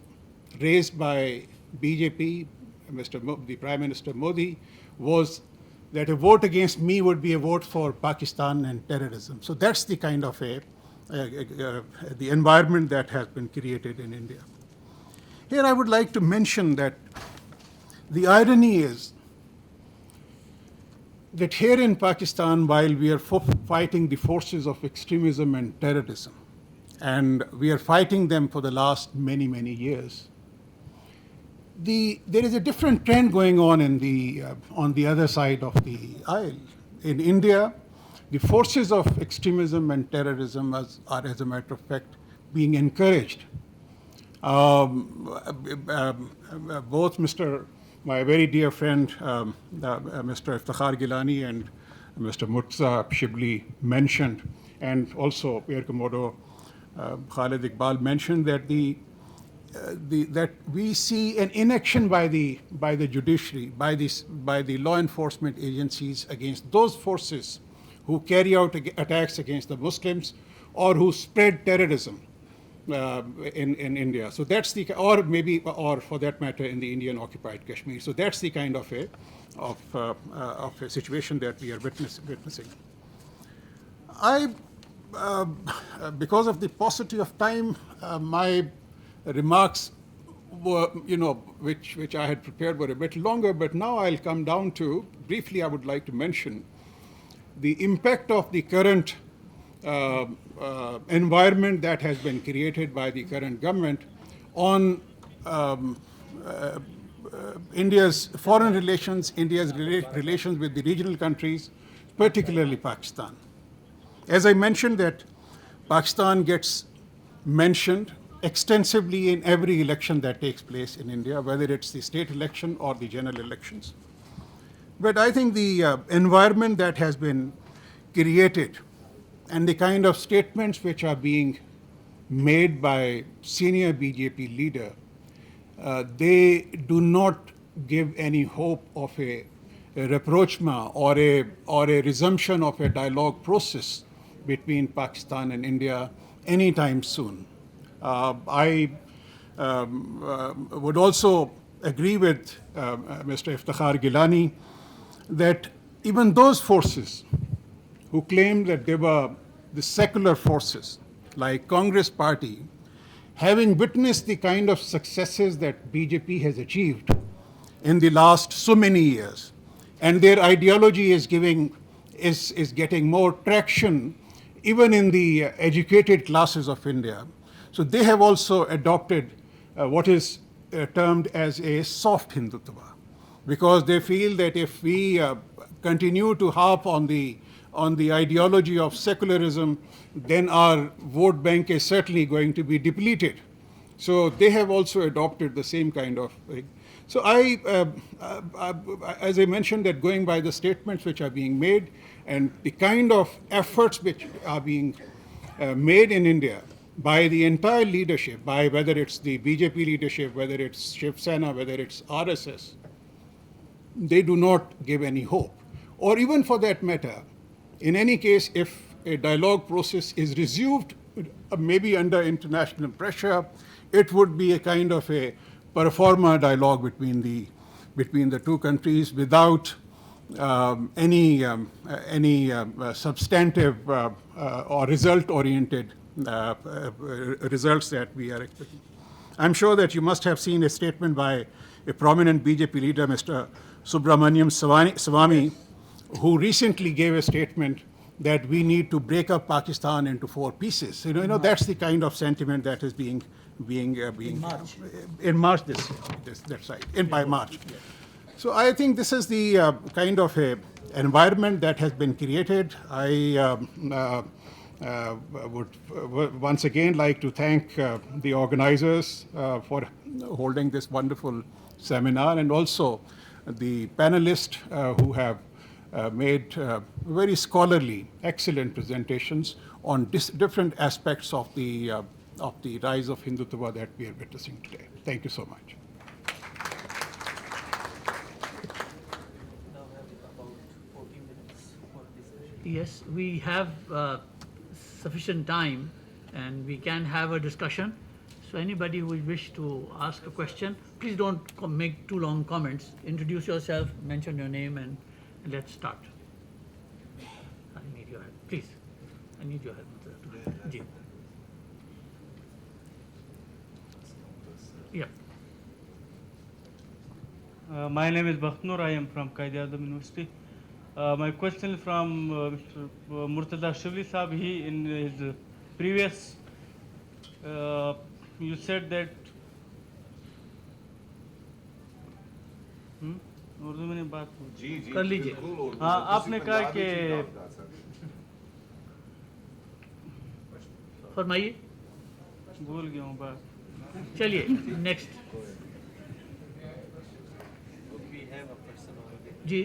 raised by BJP, the Prime Minister Modi, was that a vote against me would be a vote for Pakistan and terrorism. So that's the kind of the environment that has been created in India. Here I would like to mention that the irony is that here in Pakistan, while we are fighting the forces of extremism and terrorism, and we are fighting them for the last many, many years, there is a different trend going on on the other side of the aisle. In India, the forces of extremism and terrorism are, as a matter of fact, being encouraged. Both my very dear friend, Mr. Iftikhar Gilani and Mr. Murtaza Shibli mentioned, and also Air Commodore Khalid Iqbal mentioned that that we see an inaction by the judiciary, by the law enforcement agencies against those forces who carry out attacks against the Muslims or who spread terrorism in India. So that's or for that matter, in the Indian occupied Kashmir. So that's the kind of a situation that we are witnessing. Because of the paucity of time, my remarks were, which I had prepared were a bit longer, but now I'll come down to, briefly I would like to mention the impact of the current environment that has been created by the current government on India's foreign relations, India's relations with the regional countries, particularly Pakistan. As I mentioned, that Pakistan gets mentioned extensively in every election that takes place in India, whether it's the state election or the general elections. But I think the environment that has been created and the kind of statements which are being made by senior BJP leader, they do not give any hope of a rapprochement or a resumption of a dialogue process between Pakistan and India anytime soon. I would also agree with Mr. Iftikhar Gilani that even those forces who claim that they were the secular forces, like Congress party, having witnessed the kind of successes that BJP has achieved in the last so many years, and their ideology is getting more traction even in the educated classes of India. So they have also adopted what is termed as a soft Hindutva, because they feel that if we continue to harp on the ideology of secularism, then our vote bank is certainly going to be depleted. So they have also adopted the same kind of thing. So as I mentioned, that going by the statements which are being made and the kind of efforts which are being made in India by the entire leadership, by whether it's the BJP leadership, whether it's Shiv Sena, whether it's RSS, they do not give any hope. Or even for that matter, in any case, if a dialogue process is resumed, maybe under international pressure, it would be a kind of a pro forma dialogue between the two countries without any substantive or result-oriented results that we are expecting. I'm sure that you must have seen a statement by a prominent BJP leader, Mr. Subramaniam Swamy, who recently gave a statement that we need to break up Pakistan into 4 pieces. You know, that's the kind of sentiment that is being in March this year. That's right, by March. So I think this is the kind of a environment that has been created. I would once again like to thank the organizers for holding this wonderful seminar, and also the panelists who have made very scholarly, excellent presentations on different aspects of the rise of Hindutva that we are witnessing today. Thank you so much. Yes, we have sufficient time and we can have a discussion. So anybody who will wish to ask a question, please don't make too long comments. Introduce yourself, mention your name, and let's start. I need your help, please. I need your help. Ji. Yeah. My name is Bakhnur. I am from Qaid-e-Azam University. My question is from Mr. Murtada Shibli Sahab. He, in his previous, you said that Urdu में बात कर लीजिए. हाँ, आपने कहा कि फरमाइए. भूल गया हूँ बात. चलिए, नेक्स्ट. जी.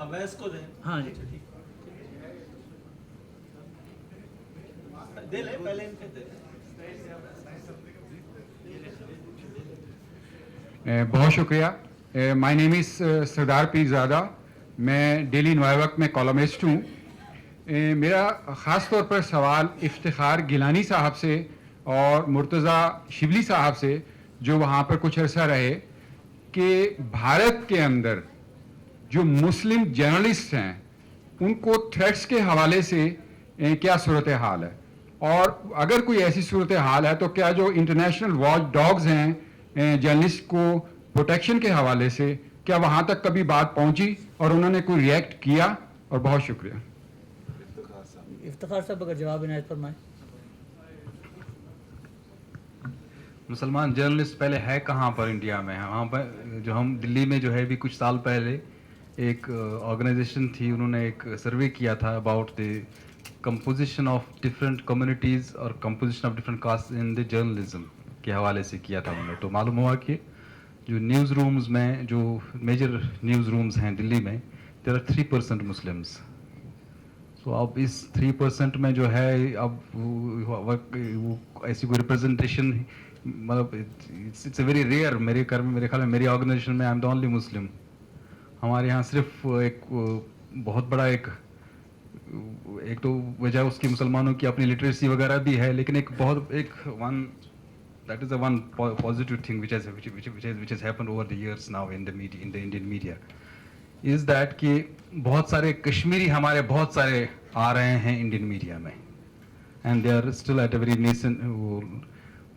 अवैस को दें. हाँ जी. दे ले पहले इनके दे. बहुत शुक्रिया. माय नेम इज़ सरदार पीरज़ादा. मैं डेली नुआवक में कॉलमिस्ट हूँ. मेरा ख़ास तौर पर सवाल इफ्तिखार गिलानी साहब से और मुर्तज़ा शिबली साहब से, जो वहाँ पर कुछ अर्सा रहे, कि भारत के अंदर जो मुस्लिम जर्नलिस्ट हैं उनको थ्रेट्स के हवाले से क्या सूरत हाल है, और अगर कोई ऐसी सूरत हाल है तो क्या जो इंटरनेशनल वॉच डॉग्स हैं जर्नलिस्ट को प्रोटेक्शन के हवाले से, क्या वहाँ तक कभी बात पहुँची और उन्होंने कोई रिएक्ट किया? और बहुत शुक्रिया. इफ्तिखार साहब अगर जवाब इनायत फरमाएं. मुसलमान जर्नलिस्ट पहले है कहाँ पर इंडिया में? वहाँ पर जो हम दिल्ली में जो है भी कुछ साल पहले एक ऑर्गेनाइजेशन थी, उन्होंने एक सर्वे किया था about the composition of different communities और composition of different caste in the journalism के हवाले से किया था उन्होंने. तो मालूम हुआ कि जो न्यूज़ रूम्स में, जो मेजर न्यूज़ रूम्स हैं दिल्ली में, देयर आर 3% मुस्लिम्स. तो अब इस 3% में जो है अब वो ऐसी कोई रिप्रेजेंटेशन, मतलब इट्स अ वेरी रेयर. मेरे ख्याल में मेरी ऑर्गेनाइजेशन में I am the only Muslim. हमारे यहाँ सिर्फ एक बहुत बड़ा एक तो वजह उसकी मुसलमानों की अपनी लिटरेसी वगैरह भी है, लेकिन that is the one positive thing which has happened over the years now in the media, in the Indian media, is that कि बहुत सारे कश्मीरी हमारे बहुत सारे आ रहे हैं इंडियन मीडिया में, and they are still at a very nascent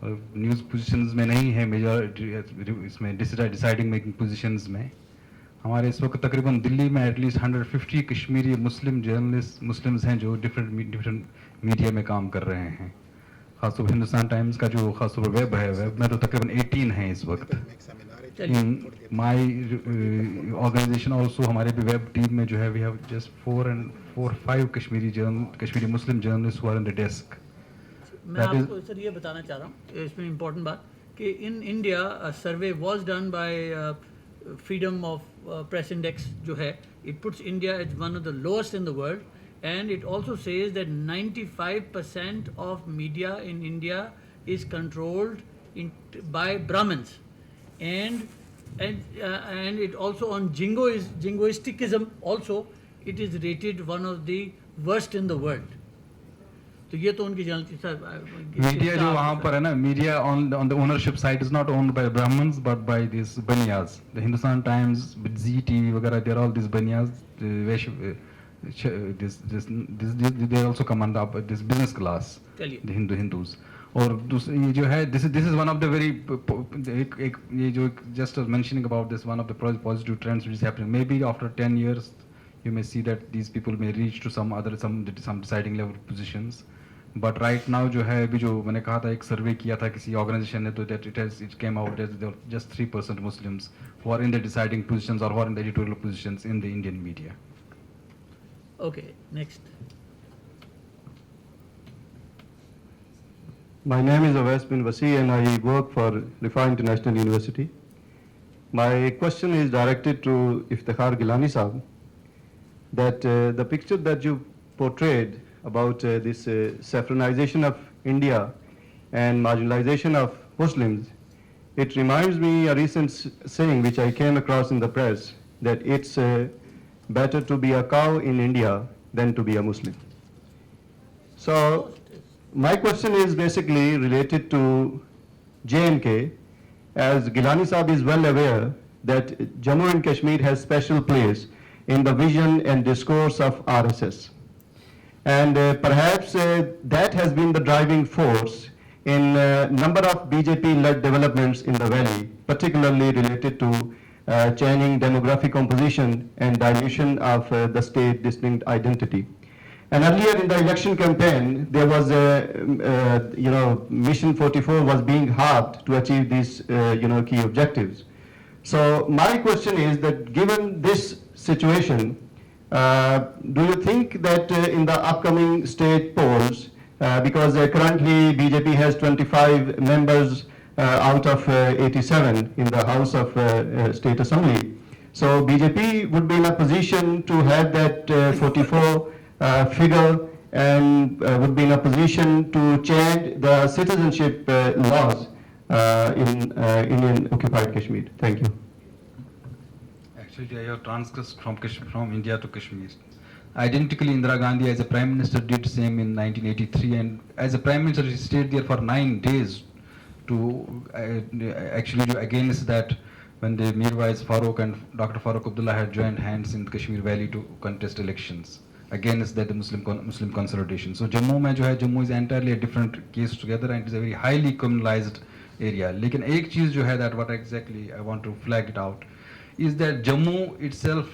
news positions में नहीं है, मेजॉरिटी इसमें डिसाइडिंग मेकिंग पोजीशंस में. हमारे इस वक्त तकरीबन दिल्ली में at least 150 Kashmiri Muslim journalist Muslims हैं जो डिफरेंट मीडिया में काम कर रहे हैं. खासतौर पर हिंदुस्तान टाइम्स का जो खासतौर पर वेब है, वेब में तो तकरीबन 18 हैं इस वक्त. माई ऑर्गेनाइजेशन ऑल्सो, हमारे भी वेब टीम में जो है we have just 4 5 Kashmiri Muslim journalist who are in the desk. मैं आपको सर ये बताना चाह रहा हूँ इसमें इम्पोर्टेंट बात कि in India survey was done by freedom of press index जो है, it puts India as one of the lowest in the world, and it also says that 95% of media in India is controlled by Brahmins, and it also on jingoisticism also it is rated one of the worst in the world. तो ये तो उनकी general sir media जो वहाँ पर है ना, media on the ownership side is not owned by Brahmins but by these banyas. The Hindustan Times, Zee TV वगैरह, they are all these banyas. They also command up this business class, the Hindus. और ये जो है this is one of the very ये जो just mentioning about this, one of the positive trends which is happening. Maybe after 10 years you may see that these people may reach to some deciding level positions. But right now जो है अभी जो मैंने कहा था, एक survey किया था किसी ऑर्गेनाइजेशन ने, तो that it came out that there are just 3% Muslims who are in the deciding positions or who are in the editorial positions in the Indian media. Okay, next. My name is Awais bin Wasi and I work for Rifa International University. My question is directed to Iftikhar Gilani Sahab, that the picture that you portrayed about this saffronization of India and marginalization of Muslims, it reminds me a recent saying which I came across in the press, that it's better to be a cow in India than to be a Muslim. So my question is basically related to J&K, as Gilani Sahab is well aware that Jammu and Kashmir has special place in the vision and discourse of RSS. And perhaps that has been the driving force in number of BJP-led developments in the valley, particularly related to changing demographic composition and dilution of the state distinct identity. And earlier in the election campaign, there was Mission 44 was being halved to achieve these key objectives. So my question is that given this situation, do you think that in the upcoming state polls, because currently BJP has 25 members out of 87 in the House of State Assembly, so BJP would be in a position to have that 44 figure and would be in a position to change the citizenship laws in Indian occupied Kashmir? Thank you. Actually, I have transcripts from India to Kashmir. Identically, Indira Gandhi as a Prime Minister did the same in 1983, and as a Prime Minister she stayed there for 9 days to actually do against that when the Mirwais Farooq and Dr. Farooq Abdullah had joined hands in Kashmir Valley to contest elections against that the Muslim consolidation. So Jammu is entirely a different case together, and it is a very highly communalized area. लेकिन एक चीज़ जो है that what exactly I want to flag it out is that Jammu itself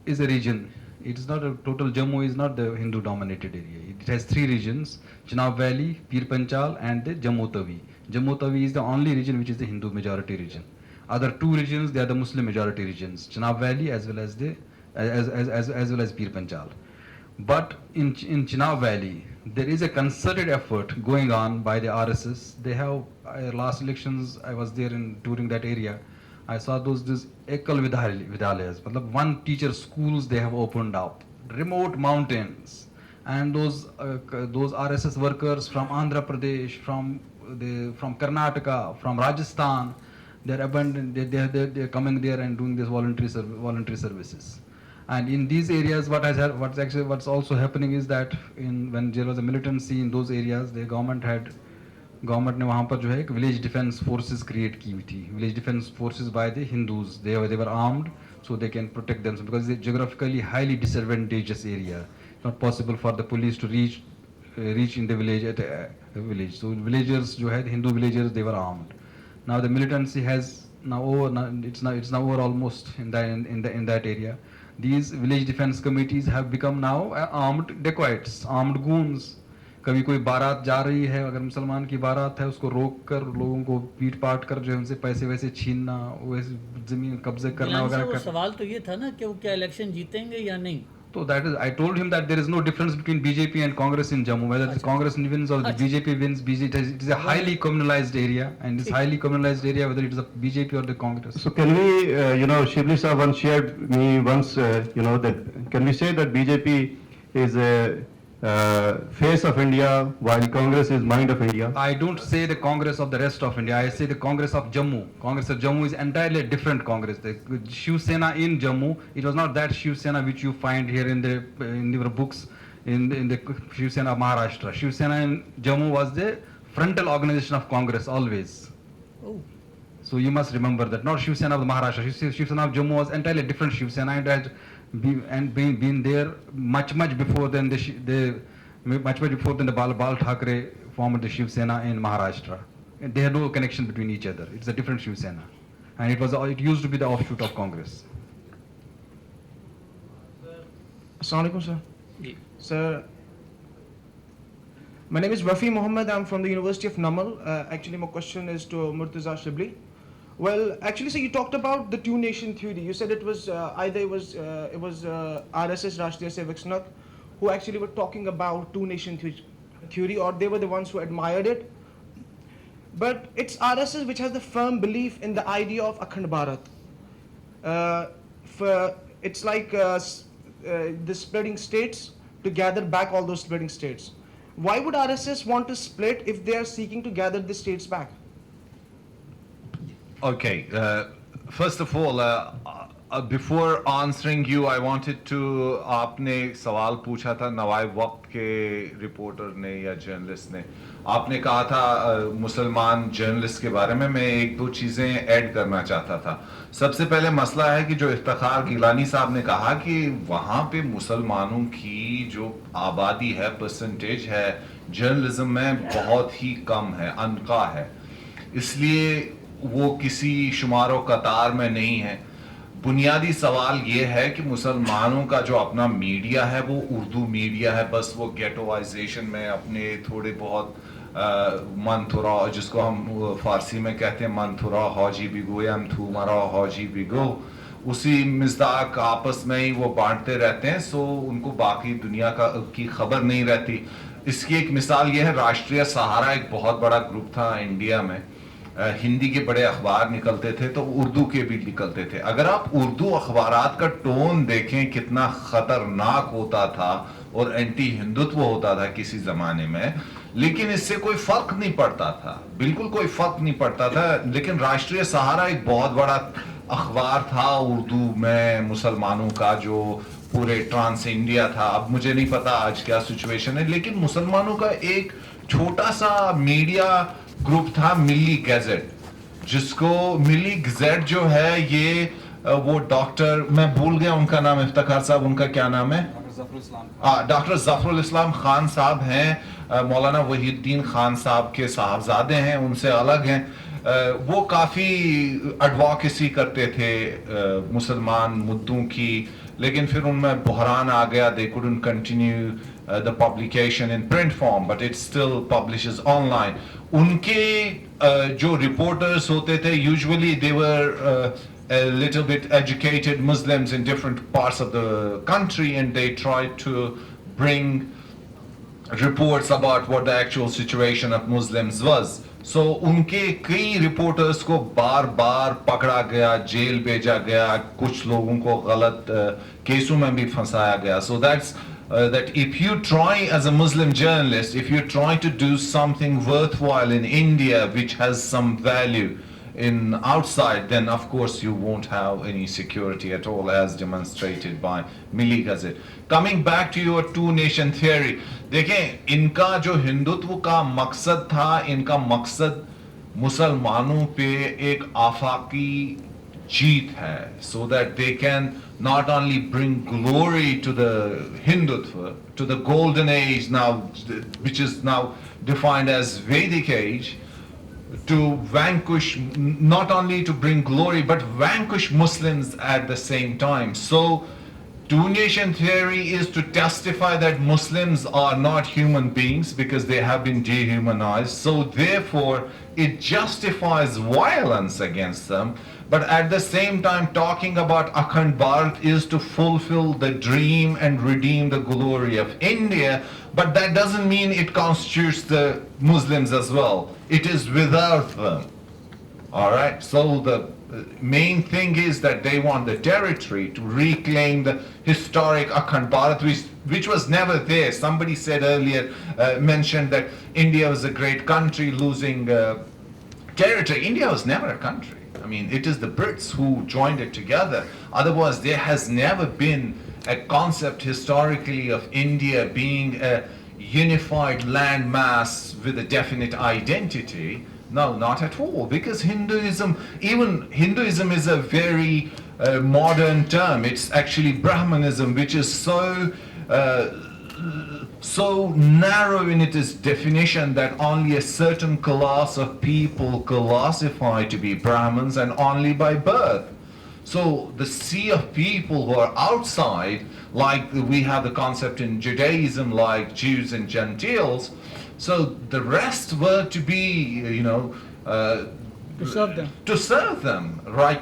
is a region. It is not a total, Jammu is not the Hindu dominated area. It has 3 regions, Chenab Valley, Pir Panchal and the Jammu Tawi. Jammu Tawi is the only region which is the Hindu majority region. Other 2 regions, they are the Muslim majority regions, Chenab Valley as well as the as well as Pir Panchal. But in Chenab Valley, there is a concerted effort going on by the RSS. They have last elections, I was there during that area. I saw these Ekal Vidalayas, one teacher schools they have opened up, remote mountains, and those RSS workers from Andhra Pradesh, from Karnataka, from Rajasthan, they're coming there and doing this voluntary services. And in these areas, what's also happening is that when there was a militancy in those areas, the government ने वहाँ पर जो है एक village defence forces create की हुई थी. Village defence forces by the Hindus, they were armed so they can protect themselves because it's a geographically highly disadvantageous area. It's not possible for the police to reach reach in the village at a village. So villagers, जो है Hindu villagers, they were armed. Now the militancy has now over. It's now over almost in that area. These village defense committees have become now armed dacoits, armed goons. कभी कोई बारात जा रही है, अगर मुसलमान की बारात है, उसको रोक कर लोगों को पीट पाट कर जो है उनसे पैसे वैसे छीनना, वैसे जमीन कब्जे करना वगैरह। सवाल तो ये था ना कि वो क्या इलेक्शन जीतेंगे या नहीं। So that is, I told him that there is no difference between BJP and Congress in Jammu. Whether the Congress wins or the BJP wins, it is a highly communalized area, and this highly communalized area, whether it is a BJP or the Congress. So can we, Shibli Sir once shared me once, that can we say that BJP is a face of India while Congress is mind of India? I don't say the Congress of the rest of India. I say the Congress of Jammu. Congress of Jammu is entirely a different Congress. The Shiv Sena in Jammu, it was not that Shiv Sena which you find here in your books in the Shiv Sena of Maharashtra. Shiv Sena in Jammu was the frontal organization of Congress always. Oh. So you must remember that. Not Shiv Sena of the Maharashtra. Shiv Sena of Jammu was entirely different Shiv Sena, and had been there much before than the Bal Thackeray formed the Shiv Sena in Maharashtra. And they had no connection between each other. It's a different Shiv Sena, and it used to be the offshoot of Congress. Assalamu alaikum, sir. Sir, my name is Wafi Mohammed. I'm from the University of Namal. Actually, my question is to Murtaza Shibli. Well, actually, sir, you talked about the two-nation theory. You said it was either it was RSS, Rashtriya Sevak Sangh, who actually were talking about two-nation theory, or they were the ones who admired it. But it's RSS which has the firm belief in the idea of Akhand Bharat. It's like the splitting states to gather back all those splitting states. Why would RSS want to split if they are seeking to gather the states back? Okay, first of all, before answering you, I wanted to, आपने सवाल पूछा था नवाए वक्त के reporter ने या journalist ने, आपने कहा था मुसलमान जर्नलिस्ट के बारे में, मैं एक दो चीज़ें ऐड करना चाहता था। सबसे पहले मसला है कि जो इफ्तिखार गिलानी साहब ने कहा कि वहाँ पे मुसलमानों की जो आबादी है, परसेंटेज है जर्नलिज्म में बहुत ही कम है, अनका है, इसलिए वो किसी शुमारो कतार में नहीं है। बुनियादी सवाल ये है कि मुसलमानों का जो अपना मीडिया है वो उर्दू मीडिया है, बस वो गेटोवाइजेशन में अपने थोड़े बहुत मंथुरा, जिसको हम फारसी में कहते हैं मंथुरा हौजी बिगो या थूमरा हौजी बिगो, उसी मिज़दाक आपस में ही वो बांटते रहते हैं, सो उनको बाकी दुनिया की खबर नहीं रहती। इसकी एक मिसाल ये है, राष्ट्रीय सहारा एक बहुत बड़ा ग्रुप था इंडिया में, हिंदी के बड़े अखबार निकलते थे तो उर्दू के भी निकलते थे। अगर आप उर्दू अखबारात का टोन देखें कितना खतरनाक होता था और एंटी हिंदुत्व होता था किसी जमाने में, लेकिन इससे कोई फर्क नहीं पड़ता था, बिल्कुल कोई फर्क नहीं पड़ता था। लेकिन राष्ट्रीय सहारा एक बहुत बड़ा अखबार था उर्दू में मुसलमानों का, जो पूरे ट्रांस इंडिया था। अब मुझे नहीं पता आज क्या सिचुएशन है, लेकिन मुसलमानों का एक छोटा सा मीडिया ग्रुप था मिली गैजेट, जिसको मिली गैजेट जो है ये वो डॉक्टर, मैं भूल गया उनका नाम, इफ्तिखार साहब उनका क्या नाम है, डॉक्टर जफरुल इस्लाम खान साहब हैं, मौलाना वहीद्दीन खान साहब के साहबजादे हैं, उनसे अलग हैं। वो काफ़ी एडवोकेसी करते थे मुसलमान मुद्दों की, लेकिन फिर उनमें बहरान आ गया, they couldn't continue the publication in print form, but it still publishes online. उनके जो reporters होते थे, usually they were a little bit educated Muslims in different parts of the country, and they tried to bring reports about what the actual situation of Muslims was. So उनके कई reporters को बार बार पकड़ा गया, jail भेजा गया, कुछ लोगों को गलत केसों में भी फंसाया गया. So that's that if you try as a Muslim journalist, if you try to do something worthwhile in India which has some value in outside, then of course you won't have any security at all, as demonstrated by Milli Gazette. Coming back to your two-nation theory, देखें इनका जो हिंदुत्व का मकसद था, इनका मकसद मुसलमानों पे एक आफाकी jeet hai, so that they can not only bring glory to the Hindutva, to the golden age now, which is now defined as Vedic age, to vanquish, not only to bring glory, but vanquish Muslims at the same time. So, two-nation theory is to testify that Muslims are not human beings because they have been dehumanized. So, therefore, it justifies violence against them. But at the same time, talking about Akhand Bharat is to fulfill the dream and redeem the glory of India. But that doesn't mean it constitutes the Muslims as well. It is without them. All right. So the main thing is that they want the territory to reclaim the historic Akhand Bharat, which was never there. Somebody said earlier, mentioned that India was a great country losing territory. India was never a country. I mean, it is the Brits who joined it together. Otherwise, there has never been a concept historically of India being a unified landmass with a definite identity. No, not at all. Because Hinduism, even Hinduism is a very modern term. It's actually Brahmanism, which is so narrow in its definition that only a certain class of people classify to be Brahmins, and only by birth. So the sea of people who are outside, like we have the concept in Judaism, like Jews and Gentiles, so the rest were to be, To serve them. To serve them, right?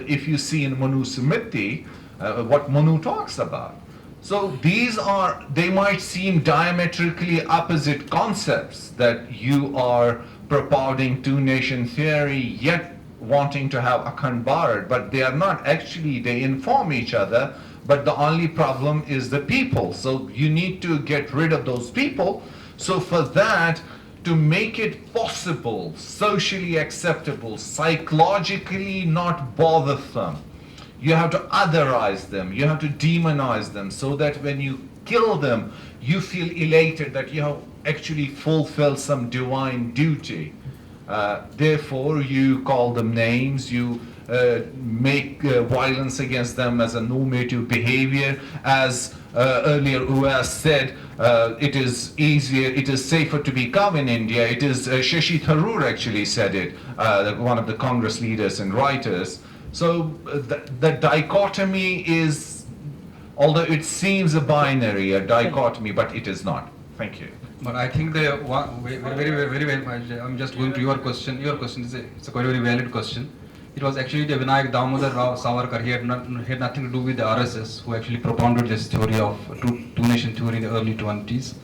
If you see in Manu Smriti, what Manu talks about. So they might seem diametrically opposite concepts, that you are propounding two-nation theory, yet wanting to have Akhand Bharat, but they are not actually, they inform each other, but the only problem is the people. So you need to get rid of those people. So for that, to make it possible, socially acceptable, psychologically not bothersome, you have to otherize them, you have to demonize them, so that when you kill them, you feel elated that you have actually fulfilled some divine duty. Therefore, you call them names, you make violence against them as a normative behavior. As earlier Uwais said, it is easier, it is safer to be calm in India. It is Shashi Tharoor actually said it, one of the Congress leaders and writers. So the dichotomy is, although it seems a binary, a dichotomy, but it is not. Thank you. But I think very well. I'm just going to your question. Your question is it's a quite very valid question. It was actually the Vinayak Damodar Rao Savarkar. He had nothing to do with the RSS, who actually propounded this theory of two-nation theory in the early 20s.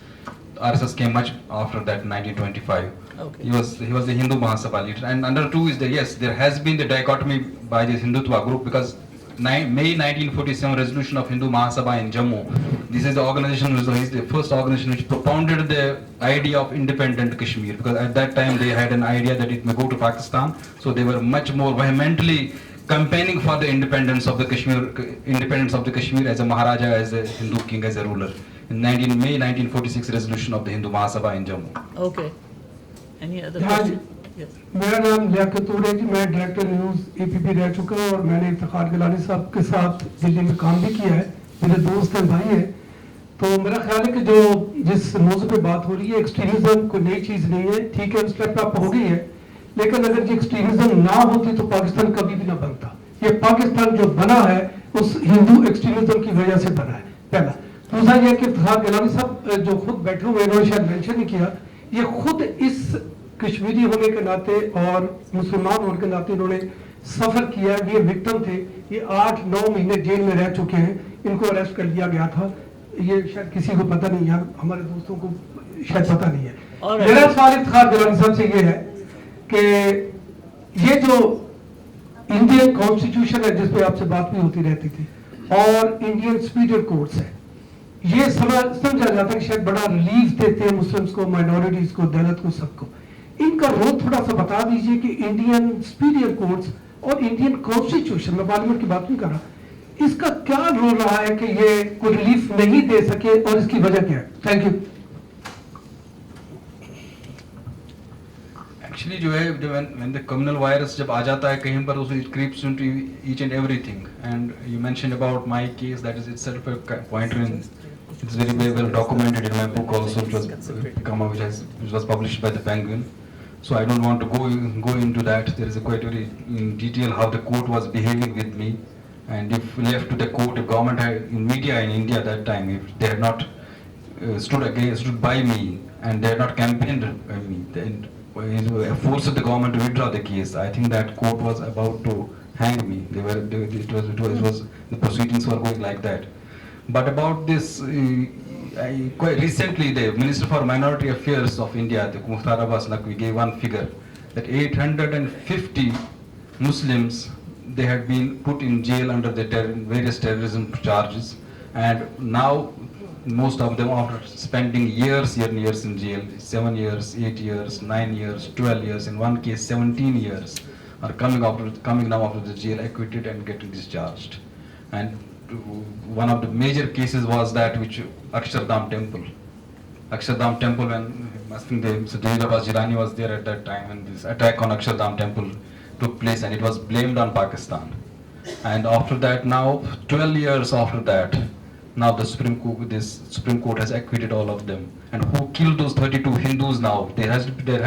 The RSS came much after that, in 1925. Okay. He was the Hindu Mahasabha leader. And under two is yes, there has been the dichotomy by this Hindutva group, because May 1947 resolution of Hindu Mahasabha in Jammu. This is the organization, the first organization which propounded the idea of independent Kashmir, because at that time they had an idea that it may go to Pakistan. So they were much more vehemently campaigning for the independence of the Kashmir as a Maharaja, as a Hindu king, as a ruler. In May 1946 resolution of the Hindu Mahasabha in Jammu. Okay. Any other हाँ जी, question? Yes. मेरा नाम लियाकतुर है जी, मैं director news APP रह चुका हूँ और मैंने इफ्तिखार गिलानी साहब के साथ दिल्ली में काम भी किया है, मेरे दोस्त हैं, भाई हैं। तो मेरा ख्याल है कि जो जिस मौजू पे बात हो रही है, एक्सट्रीमिज्म कोई नई चीज़ नहीं है, ठीक है, स्टेप अप हो गई है, लेकिन अगर ये एक्सट्रीमिज्म ना होती तो पाकिस्तान कभी भी ना बनता। ये पाकिस्तान जो बना है उस हिंदू एक्सट्रीमिज्म की वजह से बना है, पहला। दूसरा ये कि इफ्तिखार गिलानी साहब जो खुद बैठे हुए, इन्होंने शायद मेंशन नहीं किया, ये खुद इस कश्मीरी होने के नाते और मुसलमान होने के नाते इन्होंने सफ़र किया है, ये विक्टिम थे, ये 8-9 महीने जेल में रह चुके हैं, इनको अरेस्ट कर लिया गया था, ये शायद किसी को पता नहीं है, हमारे दोस्तों को शायद पता नहीं है। मेरा सवाल इफ्तिखार गिलानी साहब से ये है कि ये जो इंडियन कॉन्स्टिट्यूशन है जिस पे आपसे बात भी होती रहती थी, और इंडियन सुपीरियर कोर्ट्स है, ये समझा जाता है कि शायद बड़ा रिलीफ देते हैं मुस्लिम्स को, माइनॉरिटीज को, दलित को, सबको। इनका रोल थोड़ा सा बता दीजिए कि इंडियन सुपीरियर कोर्ट्स और इंडियन कॉन्स्टिट्यूशन, मैं पार्लियामेंट की बात नहीं कर रहा, इसका क्या रोल रहा है कि ये कोई रिलीफ नहीं दे सके और इसकी वजह क्या है? Thank you. Actually जो है when the communal virus जब आ जाता है कहीं पर it creeps into each and everything, and you mentioned about my case, that is itself a pointer in, it's very well documented in my book also, which was published by the Penguin. So I don't want to go into that. There is a quite very in detail how the court was behaving with me, and if left to the court, if government had in media in India at that time, if they had not stood by me and they had not campaigned by me, then forced the government to withdraw the case, I think that court was about to hang me. It was the proceedings were going like that. But about this, quite recently, the Minister for Minority Affairs of India, the Mukhtar Abbas Naqvi, gave one figure that 850 Muslims, they had been put in jail under the various terrorism charges, and now most of them after spending years in jail, 7 years, 8 years, 9 years, 12 years, in one case 17 years, are coming now after the jail, acquitted and getting discharged. And one of the major cases was that which Akshardham Temple. Akshardham Temple, when I think Mr. David Abbas Jilani was there at that time, and this attack on Akshardham Temple took place, and it was blamed on Pakistan. And after that, now 12 years after that, now the Supreme Court has acquitted all of them. And who killed those 32 Hindus now? There has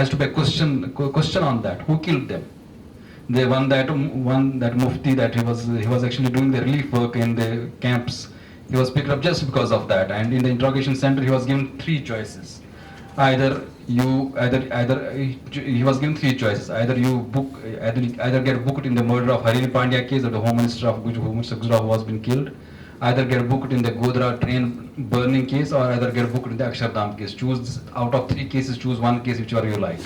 to be a question on that. Who killed them? The one that Mufti, that he was actually doing the relief work in the camps. He was picked up just because of that. And in the interrogation center, he was given 3 choices. He was given 3 choices. Either get booked in the murder of Harini Pandya case of the Home Minister of Gujarat who was been killed. Either get booked in the Godhra train burning case, or either get booked in the Akshardham case. Choose out of 3 cases, choose one case whichever you like.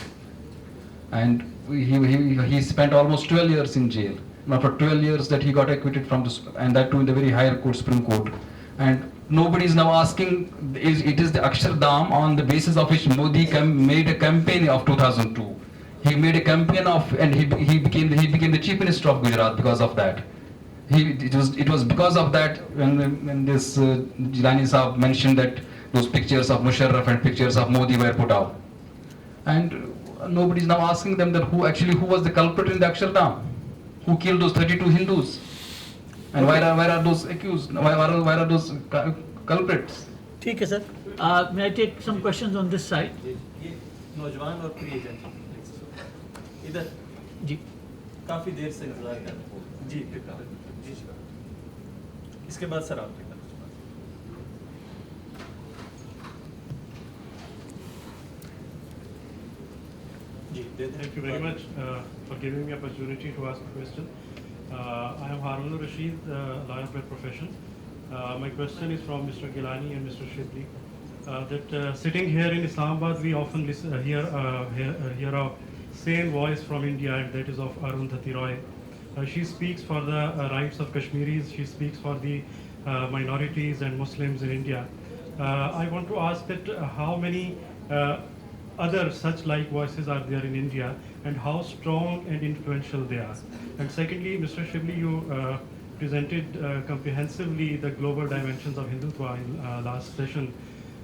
And he spent almost 12 years in jail. And after 12 years that he got acquitted from this, and that too in the very higher court, Supreme Court. And nobody is now asking, it is the Akshardham on the basis of which Modi made a campaign of 2002. He made a campaign of, and he became the Chief Minister of Gujarat because of that. It was because of that when this Jilani Saab mentioned that those pictures of Musharraf and pictures of Modi were put out. And nobody is now asking them that who was the culprit in the Akshardham? Who killed those 32 Hindus? And where are those accused? Where are those culprits? ठीक है sir. May I take some questions on this side? नौजवान और प्रिय जन इधर जी काफी देर से इंतजार कर रहे हैं जी जी इसके बाद सर आप Thank you very much for giving me opportunity to ask a question. I am Harun Rashid, lawyer by profession. My question is from Mr. Gilani and Mr. Shibli. That sitting here in Islamabad, we often hear a same voice from India, and that is of Arundhati Roy. She speaks for the rights of Kashmiris. She speaks for the minorities and Muslims in India. I want to ask that how many other such like voices are there in India, and how strong and influential they are. And secondly, Mr. Shibli, you presented comprehensively the global dimensions of Hindutva in last session.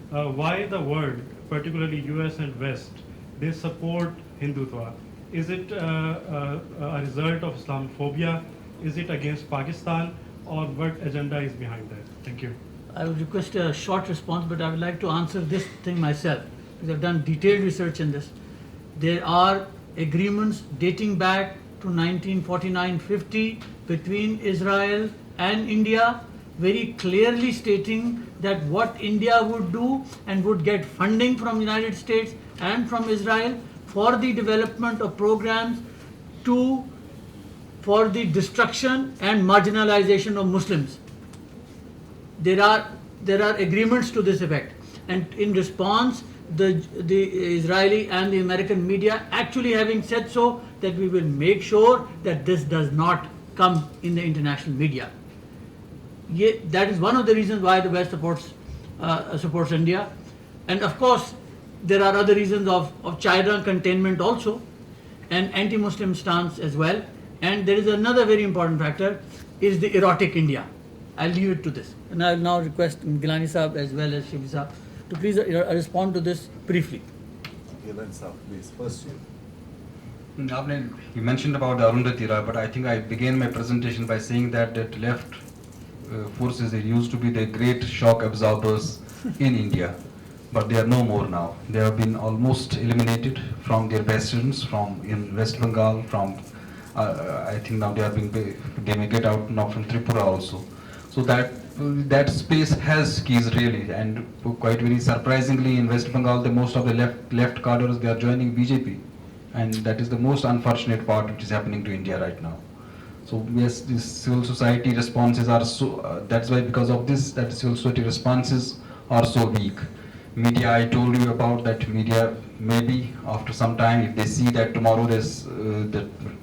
Why the world, particularly US and West, they support Hindutva? Is it a result of Islamophobia? Is it against Pakistan? Or what agenda is behind that? Thank you. I would request a short response, but I would like to answer this thing myself, because I've done detailed research in this. There are agreements dating back to 1949-50 between Israel and India, very clearly stating that what India would do and would get funding from United States and from Israel for the development of programs for the destruction and marginalization of Muslims. There are agreements to this effect, and in response, the Israeli and the American media actually having said so, that we will make sure that this does not come in the international media. That is one of the reasons why the West supports India. And of course, there are other reasons of China containment also, and anti-Muslim stance as well. And there is another very important factor, is the erotic India. I'll leave it to this. And I'll now request Gilani Saab as well as Shibli Saab to please respond to this briefly. Gilani Saab, please, first you. You mentioned about the Arundhati era, but I think I began my presentation by saying that left forces, they used to be the great shock absorbers in India, but they are no more now. They have been almost eliminated from their bastions, from in West Bengal, from I think now they may get out now from Tripura also. So that space has keys really, and quite very surprisingly in West Bengal, the most of the left cadres, they are joining BJP, and that is the most unfortunate part which is happening to India right now. So yes, these civil society responses are so. That's why because of this, that civil society responses are so weak. Media, I told you about that. Media maybe after some time, if they see that tomorrow this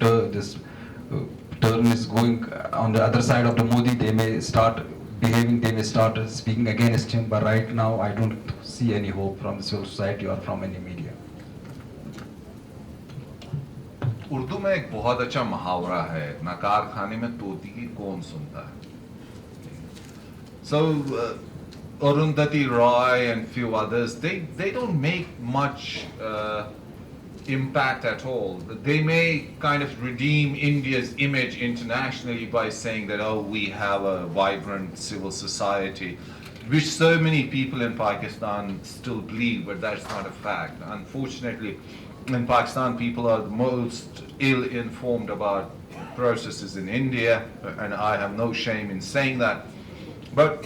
turn is going on the other side of the Modi, they may start behaving, they may start speaking against him. But right now, I don't see any hope from the civil society or from any media. Urdu में एक बहुत अच्छा मुहावरा है, नकार खाने में तोती की कौन सुनता है. So Arundhati Roy and few others, they don't make much impact at all. They may kind of redeem India's image internationally by saying that, oh, we have a vibrant civil society, which so many people in Pakistan still believe, but that's not a fact. Unfortunately, in Pakistan, people are most ill-informed about processes in India, and I have no shame in saying that. But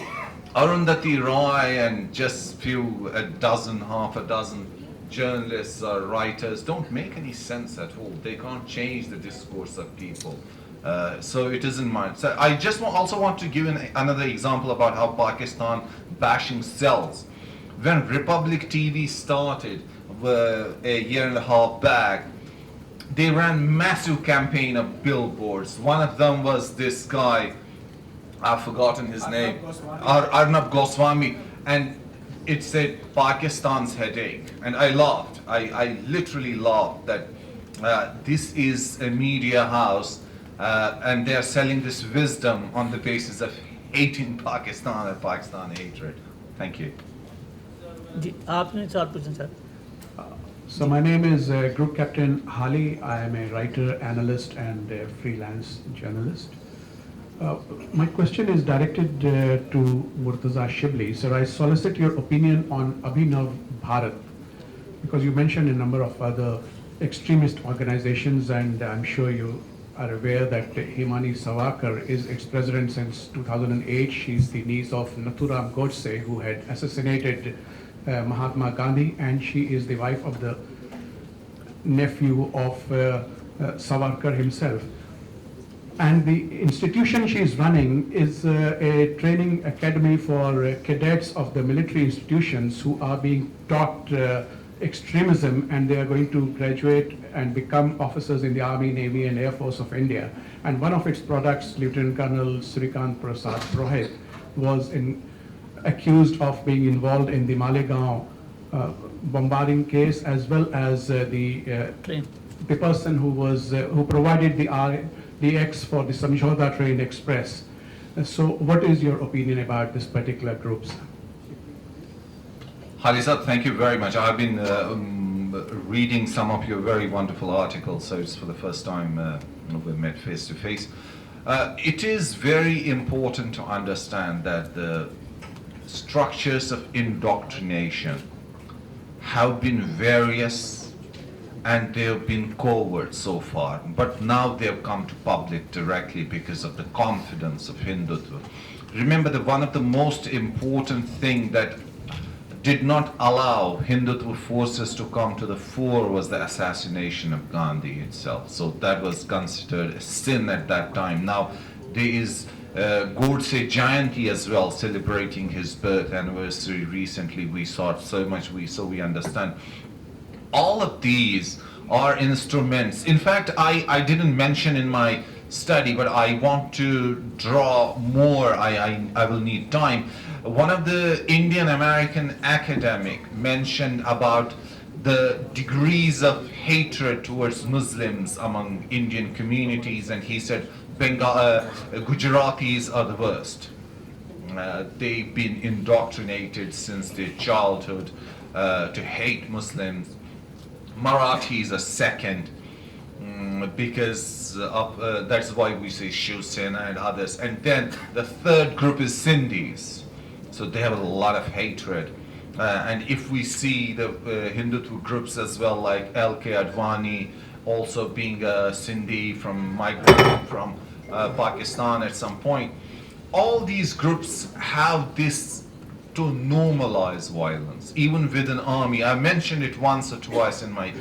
Arundhati Roy and just half a dozen journalists or writers don't make any sense at all. They can't change the discourse of people. So it isn't mine. So I just also want to give another example about how Pakistan bashing sells. When Republic TV started a year and a half back, they ran massive campaign of billboards. One of them was this guy, I've forgotten his name, Arnab Goswami, and it said Pakistan's headache, and I laughed. I literally laughed that this is a media house and they are selling this wisdom on the basis of hating Pakistan and Pakistan hatred. Thank you. So my name is Group Captain Hali. I am a writer, analyst, and a freelance journalist. My question is directed to Murtaza Shibli. Sir, I solicit your opinion on Abhinav Bharat, because you mentioned a number of other extremist organizations, and I'm sure you are aware that Himani Sawakar is ex-president since 2008. She's the niece of Nathuram Godse, who had assassinated Mahatma Gandhi, and she is the wife of the nephew of Savarkar himself. And the institution she is running is a training academy for cadets of the military institutions who are being taught extremism, and they are going to graduate and become officers in the Army, Navy, and Air Force of India. And one of its products, Lieutenant Colonel Srikant Prasad Rohit, was accused of being involved in the Malegaon bombarding case, as well as the person who provided the X for the Samjhauta Train Express. So what is your opinion about this particular group, sir? Halisa, thank you very much. I've been reading some of your very wonderful articles, so it's for the first time we've met face to face. It is very important to understand that the structures of indoctrination have been various, and they have been covert so far, but now they have come to public directly because of the confidence of Hindutva. Remember that one of the most important things that did not allow Hindutva forces to come to the fore was the assassination of Gandhi itself. So that was considered a sin at that time. Now there is Godse Jayanti as well, celebrating his birth anniversary recently. We saw so much, so we understand. All of these are instruments. In fact, I didn't mention in my study, but I want to draw more. I will need time. One of the Indian American academic mentioned about the degrees of hatred towards Muslims among Indian communities, and he said Gujaratis are the worst. They've been indoctrinated since their childhood to hate Muslims. Marathis are second. because of, that's why we say Shiv Sena and others. And then the third group is Sindhis. So they have a lot of hatred. And if we see the Hindutva groups as well, like L.K. Advani also being a Sindhi from migrating from Pakistan at some point, all these groups have this to normalize violence, even within army. I mentioned it once or twice in my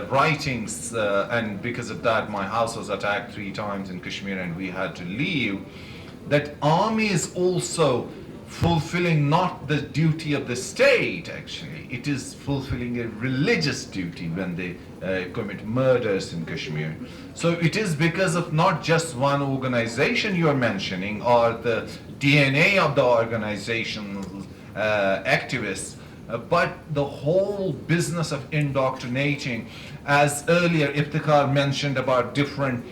writings, and because of that, my house was attacked 3 times in Kashmir and we had to leave. That army is also fulfilling not the duty of the state, actually. It is fulfilling a religious duty when they commit murders in Kashmir. So it is because of not just one organization you are mentioning or the DNA of the organization activists, but the whole business of indoctrinating. As earlier Iftikhar mentioned about different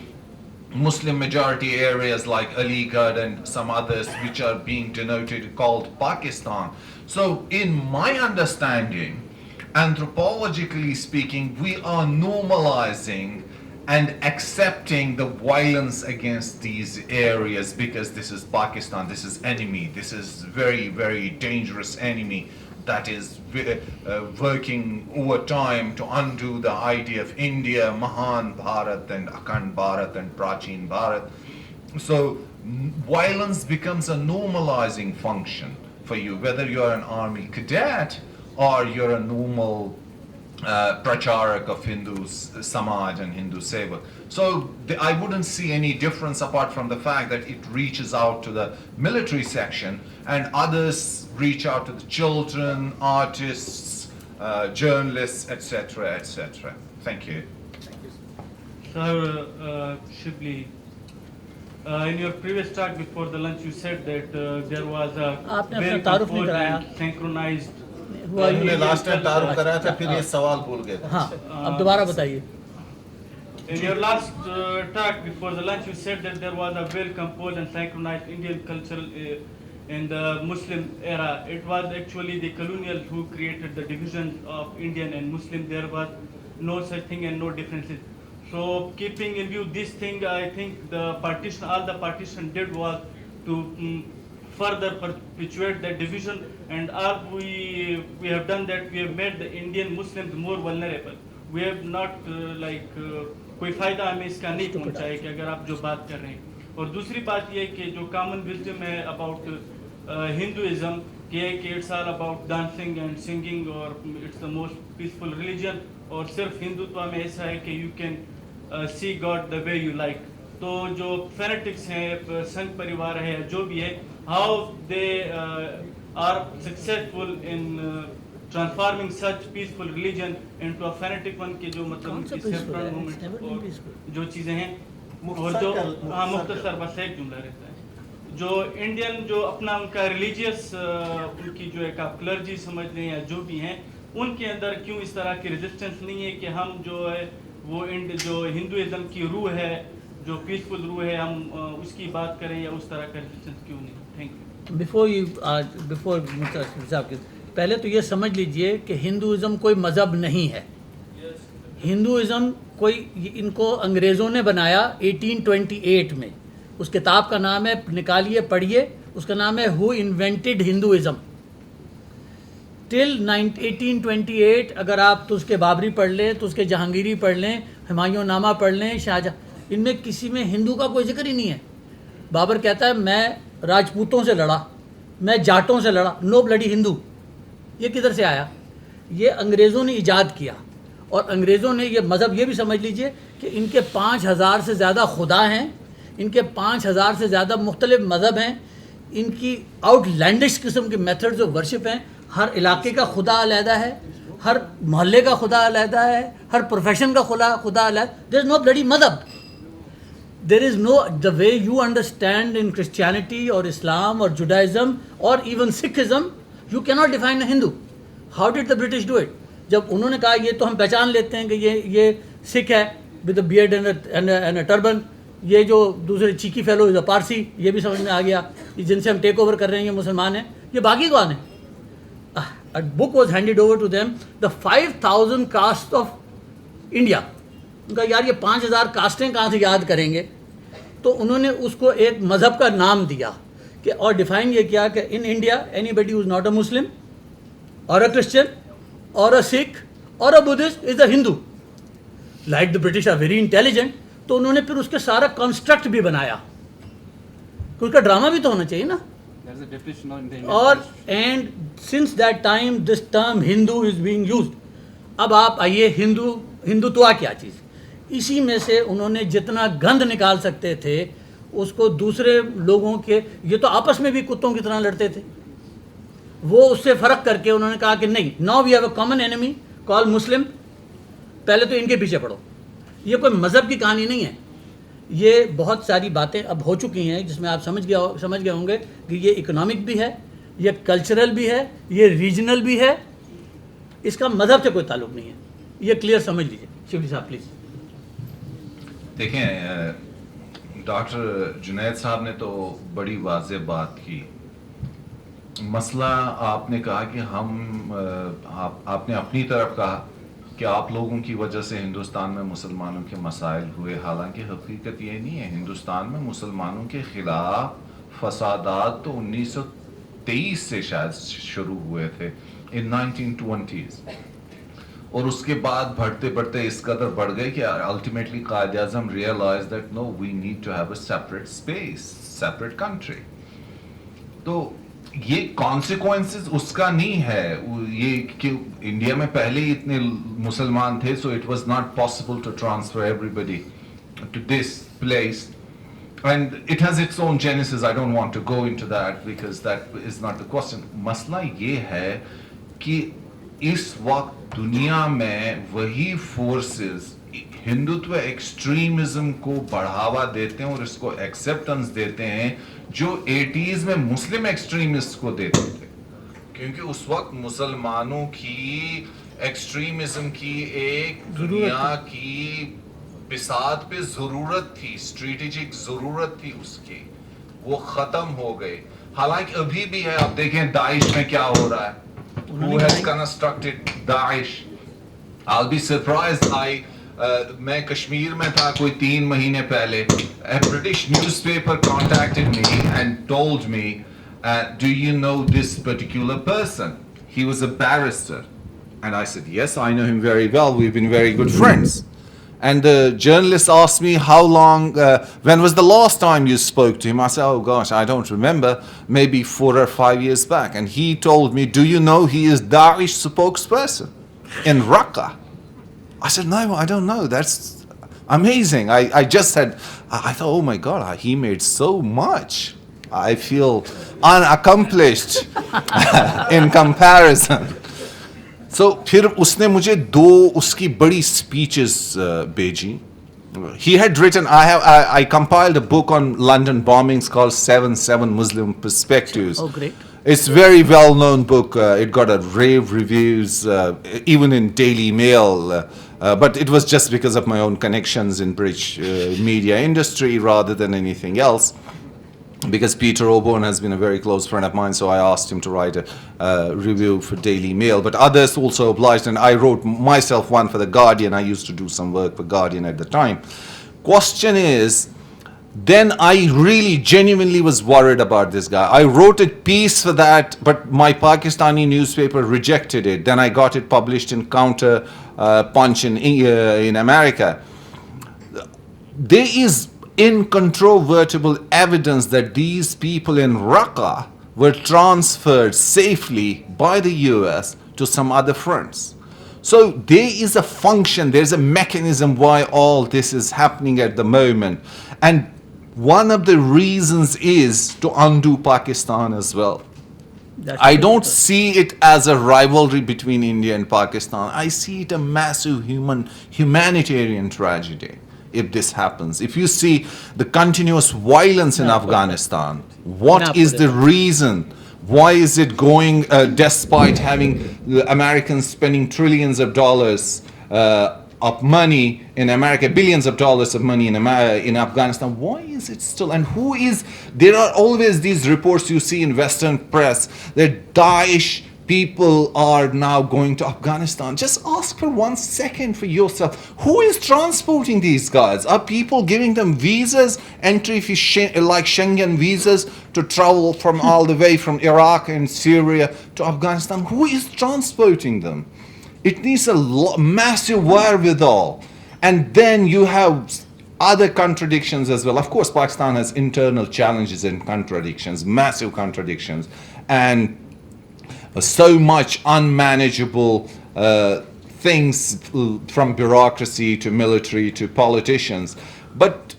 Muslim majority areas like Aligarh and some others which are being denoted called Pakistan. So in my understanding, anthropologically speaking, we are normalizing and accepting the violence against these areas because this is Pakistan, this is enemy, this is very, very dangerous enemy that is working over time to undo the idea of India, Mahan Bharat and Akhand Bharat and Prachin Bharat. So violence becomes a normalizing function for you, whether you're an army cadet or you're a normal pracharak of Hindu Samaj and Hindu Seva. So I wouldn't see any difference apart from the fact that it reaches out to the military section and others reach out to the children, artists, journalists, etc., etc. Thank you. Sir Shibli, in your previous talk before the lunch, you said that there was a very composed and synchronized. हमने last time तारुफ कराया था फिर ये सवाल भूल गए हाँ अब दोबारा बताइए. In your last talk before the lunch, you said that there was a well composed and synchronized Indian culture in the Muslim era. It was actually the colonials who created the divisions of Indian and Muslim. There was no such thing and no differences. So keeping in view this thing, I think the partition, all the partition did was to further perpetuate the division, and all we have done that we have made the Indian Muslims more vulnerable. We have not कोई फ़ायदा हमें इसका नहीं पहुंचा है कि अगर आप जो बात कर रहे हैं. और दूसरी बात ये कि जो कॉमन विजडम है अबाउट हिंदुइज्म कि it's all about dancing and singing और it's the most peaceful religion, और सिर्फ हिंदुत्व में ऐसा है कि you can see God the way you like. तो जो फैनेटिक्स हैं, संघ परिवार है, जो भी है, how they are successful in transforming such peaceful religion into a fanatic one के जो मतलब सेपरेट मूवमेंट और जो चीज़ें हैं, और जो हाँ मुख्तसर बस एक जुमला रहता है, जो इंडियन जो अपना उनका रिलीजियस उनकी जो एक आप क्लर्जी समझ लें या जो भी हैं, उनके अंदर क्यों इस तरह की रेजिस्टेंस नहीं है कि हम जो है वो जो हिंदुइज्म की रूह है, जो पीसफुल रूह है, हम उसकी बात करें या उस तरह का रेजिस्टेंस क्यों नहीं. Thank you. बिफोर साहब के पहले तो ये समझ लीजिए कि हिंदुइज़्म कोई मज़हब नहीं है. हिंदुइज़्म कोई इनको अंग्रेज़ों ने बनाया 1828 में. उस किताब का नाम है, निकालिए पढ़िए, उसका नाम है हु इन्वेंटेड हिंदुइज़्म. टिल 1828 अगर आप तो उसके बाबरी पढ़ लें, तो उसके जहांगीरी पढ़ लें, हुमायूं नामा पढ़ लें, शाहजहाँ, इनमें किसी में हिंदू का कोई जिक्र ही नहीं है. बाबर कहता है मैं राजपूतों से लड़ा, मैं जाटों से लड़ा, नो ब्लडी हिंदू. ये किधर से आया? ये अंग्रेज़ों ने इजाद किया. और अंग्रेज़ों ने ये मज़हब ये भी समझ लीजिए कि इनके 5000 से ज़्यादा खुदा हैं, इनके 5000 से ज़्यादा मुख्तलिफ मज़हब हैं, इनकी आउटलैंडिश किस्म के मेथड्स ऑफ वर्शिप हैं. हर इलाके का खुदा अलहदा है, हर मोहल्ले का खुदा अलहदा है, हर प्रोफेशन का खुदा अलहदा. देयर इज़ नो ब्लडी मज़हब. There is no, the way you understand in Christianity or Islam or Judaism or even Sikhism, you cannot define a Hindu. How did the British do it? जब उन्होंने कहा ये तो हम पहचान लेते हैं कि ये सिख है with a beard and a turban, ये जो दूसरे cheeky fellow is a Parsi, ये भी समझ में आ गया, जिनसे हम टेक ओवर कर रहे हैं ये मुसलमान हैं, ये बाकी कौन है? A book was handed over to them, the 5000 castes of India. उनका यार ये 5000 कास्टें कहाँ से याद करेंगे, तो उन्होंने उसको एक मज़हब का नाम दिया कि, और डिफाइन ये किया कि in India anybody who is not a Muslim और अ क्रिश्चियन और अ सिख और a Buddhist is a Hindu. Like the British are very intelligent, तो उन्होंने फिर उसके सारा कंस्ट्रक्ट भी बनाया, क्योंकि उसका ड्रामा भी तो होना चाहिए ना. और and since that time this term Hindu is being used. अब आप आइए, हिंदुत्व क्या चीज़, इसी में से उन्होंने जितना गंद निकाल सकते थे उसको दूसरे लोगों के, ये तो आपस में भी कुत्तों की तरह लड़ते थे, वो उससे फ़र्क करके उन्होंने कहा कि नहीं, now we have a common enemy call Muslim, पहले तो इनके पीछे पड़ो. ये कोई मज़हब की कहानी नहीं है, ये बहुत सारी बातें अब हो चुकी हैं जिसमें आप समझ गए होंगे कि ये इकोनॉमिक भी है, ये कल्चरल भी है, ये रीजनल भी है, इसका मज़हब से कोई ताल्लुक नहीं है. ये क्लियर समझ लीजिए. शिवली साहब प्लीज़. देखें, डॉक्टर जुनैद साहब ने तो बड़ी वाज़ेह बात की. मसला आपने कहा कि आपने अपनी तरफ कहा कि आप लोगों की वजह से हिंदुस्तान में मुसलमानों के मसाइल हुए, हालांकि हकीकत ये नहीं है. हिंदुस्तान में मुसलमानों के खिलाफ फसादात तो 1923 से शायद शुरू हुए थे, इन 1920s, और उसके बाद बढ़ते बढ़ते इस कदर बढ़ गए कि ultimately Quaid Azam realise that no, we need to have a separate space, separate country. तो ये कॉन्सिक्वेंसेस उसका नहीं है, ये कि इंडिया में पहले ही इतने मुसलमान थे, so it was not possible to transfer everybody to this place, and it has its own genesis. I don't want to go into that because that is not the question. मसला ये है कि इस वक्त दुनिया में वही फोर्सेस हिंदुत्व एक्सट्रीमिज्म को बढ़ावा देते हैं और इसको एक्सेप्टेंस देते हैं जो 80s में मुस्लिम एक्सट्रीमिस्ट को देते थे, क्योंकि उस वक्त मुसलमानों की एक्सट्रीमिज्म की एक दुनिया की बिसात पे जरूरत थी, स्ट्रेटेजिक जरूरत थी उसकी, वो खत्म हो गई. हालांकि अभी भी है. आप देखें दाइश में क्या हो रहा है. Who has constructed Daesh? I'll be surprised. मैं कश्मीर में था कोई 3 महीने पहले. A British newspaper contacted me and told me, do you know this particular person? He was a barrister. And I said, yes, I know him very well. We've been very good friends. And the journalist asked me how long, when was the last time you spoke to him? I said, oh gosh, I don't remember, maybe 4 or 5 years back. And he told me, do you know he is Daesh spokesperson in Raqqa? I said, no, I don't know. That's amazing. I just said, I thought, oh my God, he made so much. I feel unaccomplished in comparison. So फिर उसने मुझे 2 उसकी बड़ी speeches भेजी. He had written, I compiled a book on London bombings called 7/7 Muslim Perspectives. Oh, great. It's very well known book. It got a rave reviews, even in Daily Mail. But it was just because of my own connections in British media industry rather than anything else. Because Peter Oborne has been a very close friend of mine, so I asked him to write a review for Daily Mail. But others also obliged, and I wrote myself one for The Guardian. I used to do some work for Guardian at the time. Question is, then I really genuinely was worried about this guy. I wrote a piece for that, but my Pakistani newspaper rejected it. Then I got it published in Counter Punch in America. There is incontrovertible evidence that these people in Raqqa were transferred safely by the US to some other fronts. So there is a function, there's a mechanism why all this is happening at the moment. And one of the reasons is to undo Pakistan as well. I don't see it as a rivalry between India and Pakistan. I see it a massive humanitarian tragedy. If this happens, if you see the continuous violence in Afghanistan, what is the reason? Why is it going, despite having the Americans spending trillions of dollars of money in America, billions of dollars of money in Afghanistan? Why is it still? And who is? There are always these reports you see in Western press that Daesh people are now going to Afghanistan. Just ask for 1 second for yourself. Who is transporting these guys? Are people giving them visas, entry fee like Schengen visas to travel from all the way from Iraq and Syria to Afghanistan? Who is transporting them? It needs a massive wherewithal. And then you have other contradictions as well. Of course, Pakistan has internal challenges and contradictions, massive contradictions, and so much unmanageable things from bureaucracy to military to politicians. But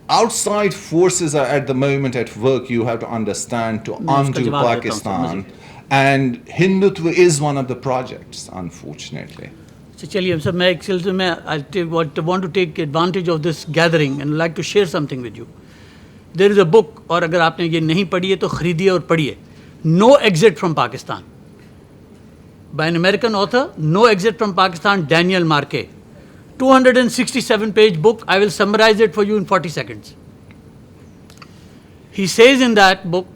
outside forces are at the moment at work, you have to understand, to undo Pakistan. And Hindutva is one of the projects, unfortunately. So चलिए sir मैं एक सिलसिले में I want to take advantage of this gathering and like to share something with you. There is a book, और अगर आपने ये नहीं पढ़ी है तो खरीदिए और पढ़िए. No Exit from Pakistan, by an American author, No Exit from Pakistan, Daniel Marquet. 267-page book. I will summarize it for you in 40 seconds. He says in that book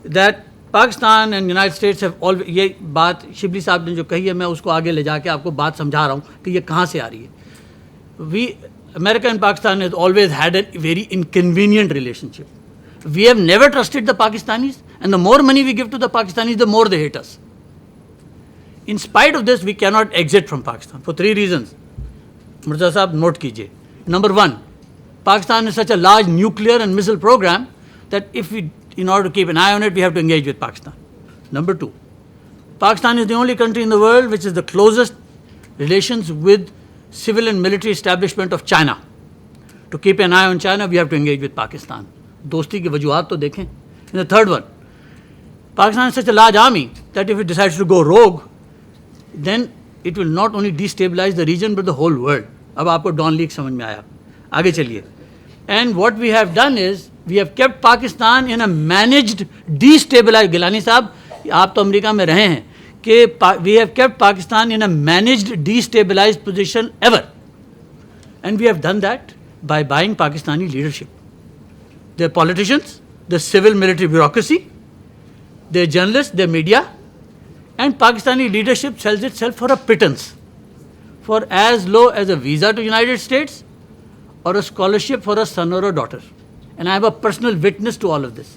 that Pakistan and United States have always, ये बात शिबली साहब ने जो कही है मैं उसको आगे ले जाके आपको बात समझा रहा हूँ कि ये कहाँ से आ रही है. America and Pakistan has always had a very inconvenient relationship. We have never trusted the Pakistanis, and the more money we give to the Pakistanis, the more they hate us. In spite of this, we cannot exit from Pakistan for 3 reasons. Mirza Sahab, note कीजिए. Number 1, Pakistan is such a large nuclear and missile program that in order to keep an eye on it, we have to engage with Pakistan. Number 2, Pakistan is the only country in the world which is the closest relations with civil and military establishment of China. To keep an eye on China, we have to engage with Pakistan. दोस्ती की वजूहात तो देखें. And the third one, Pakistan is such a large army that if it decides to go rogue, then it will not only destabilize the region but the whole world. अब आपको don league समझ में आया. आगे चलिए. And what we have done is we have kept Pakistan in a managed destabilized. Gilani साहब आप तो अमेरिका में रहे हैं कि we have kept Pakistan in a managed destabilized position ever, and we have done that by buying Pakistani leadership. Their politicians, the civil military bureaucracy, their journalists, their media, and Pakistani leadership sells itself for a pittance, for as low as a visa to United States or a scholarship for a son or a daughter. And I have a personal witness to all of this.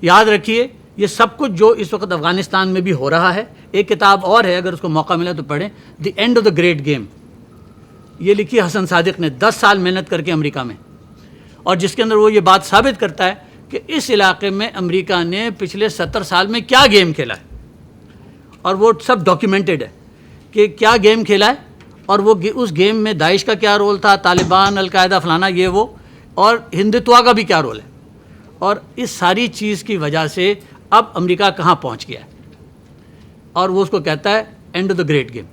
याद रखिए ये सब कुछ जो इस वक्त अफगानिस्तान में भी हो रहा है. एक किताब और है, अगर उसको मौका मिला तो पढ़ें, the end of the great game. ये लिखी हसन सादिक ने 10 साल मेहनत करके अमेरिका में, और जिसके अंदर वो ये बात साबित करता है कि इस इलाके में अमेरिका ने पिछले 70 साल में क्या गेम खेला है, और वो सब डॉक्यूमेंटेड है कि क्या गेम खेला है, और वो उस गेम में दाइश का क्या रोल था, तालिबान, अलकायदा, फलाना ये वो, और हिंदुत्व का भी क्या रोल है. और इस सारी चीज़ की वजह से अब अमेरिका कहाँ पहुँच गया है, और वो उसको कहता है end of the great game.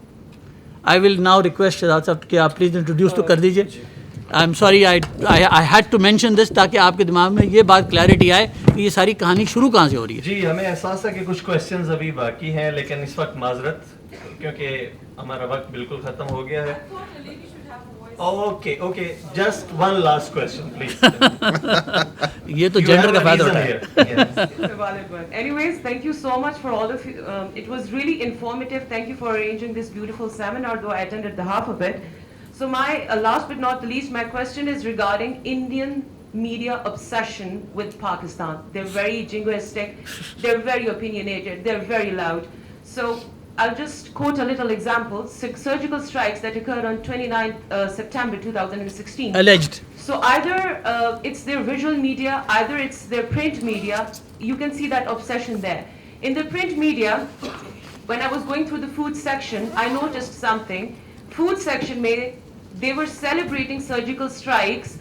I will now request Shahzad साहब कि आप प्लीज़ इंट्रोड्यूस तो कर दीजिए. I am sorry I had to mention this ताकि आपके दिमाग में ये बात क्लैरिटी आए कि ये सारी कहानी शुरू कहाँ से हो रही है. जी, हमें एहसास है कि कुछ क्वेश्चंस अभी बाकी हैं, लेकिन इस वक्त माजरत क्योंकि हमारा वक्त बिल्कुल ख़त्म हो गया है. Okay, just one last question please. ये तो जेंडर का फायदा होता है. It's a valid one. Anyways, thank you so much for all of you. It was really informative. Thank you for arranging this beautiful seminar, though I attended the half of it. So my last but not the least, my question is regarding Indian media obsession with Pakistan. They're very jingoistic, they're very opinionated, they're very loud. So I'll just quote a little example. Surgical strikes that occurred on 29th September 2016. Alleged. So either it's their visual media, either it's their print media. You can see that obsession there. In the print media, when I was going through the food section, I noticed something. Food section they were celebrating surgical strikes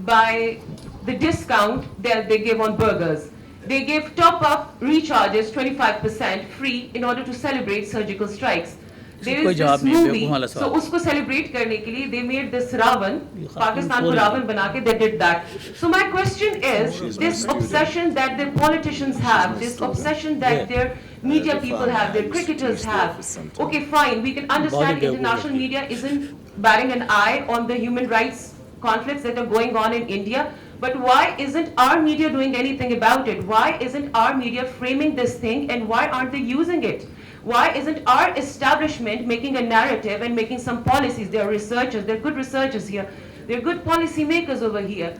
by the discount that they give on burgers. They gave top-up recharges 25% free in order to celebrate surgical strikes. There is this movie, so usko celebrate karne ke liye they made this Ravan, Pakistan ko Ravan bana ke they did that. So my question is, this obsession that their politicians have, this obsession that their media people have, their cricketers have, okay fine, we can understand international media isn't batting an eye on the human rights conflicts that are going on in India, But why isn't our media doing anything about it? Why isn't our media framing this thing, and why aren't they using it? Why isn't our establishment making a narrative and making some policies? There are researchers, there are good researchers here, there are good policy makers over here.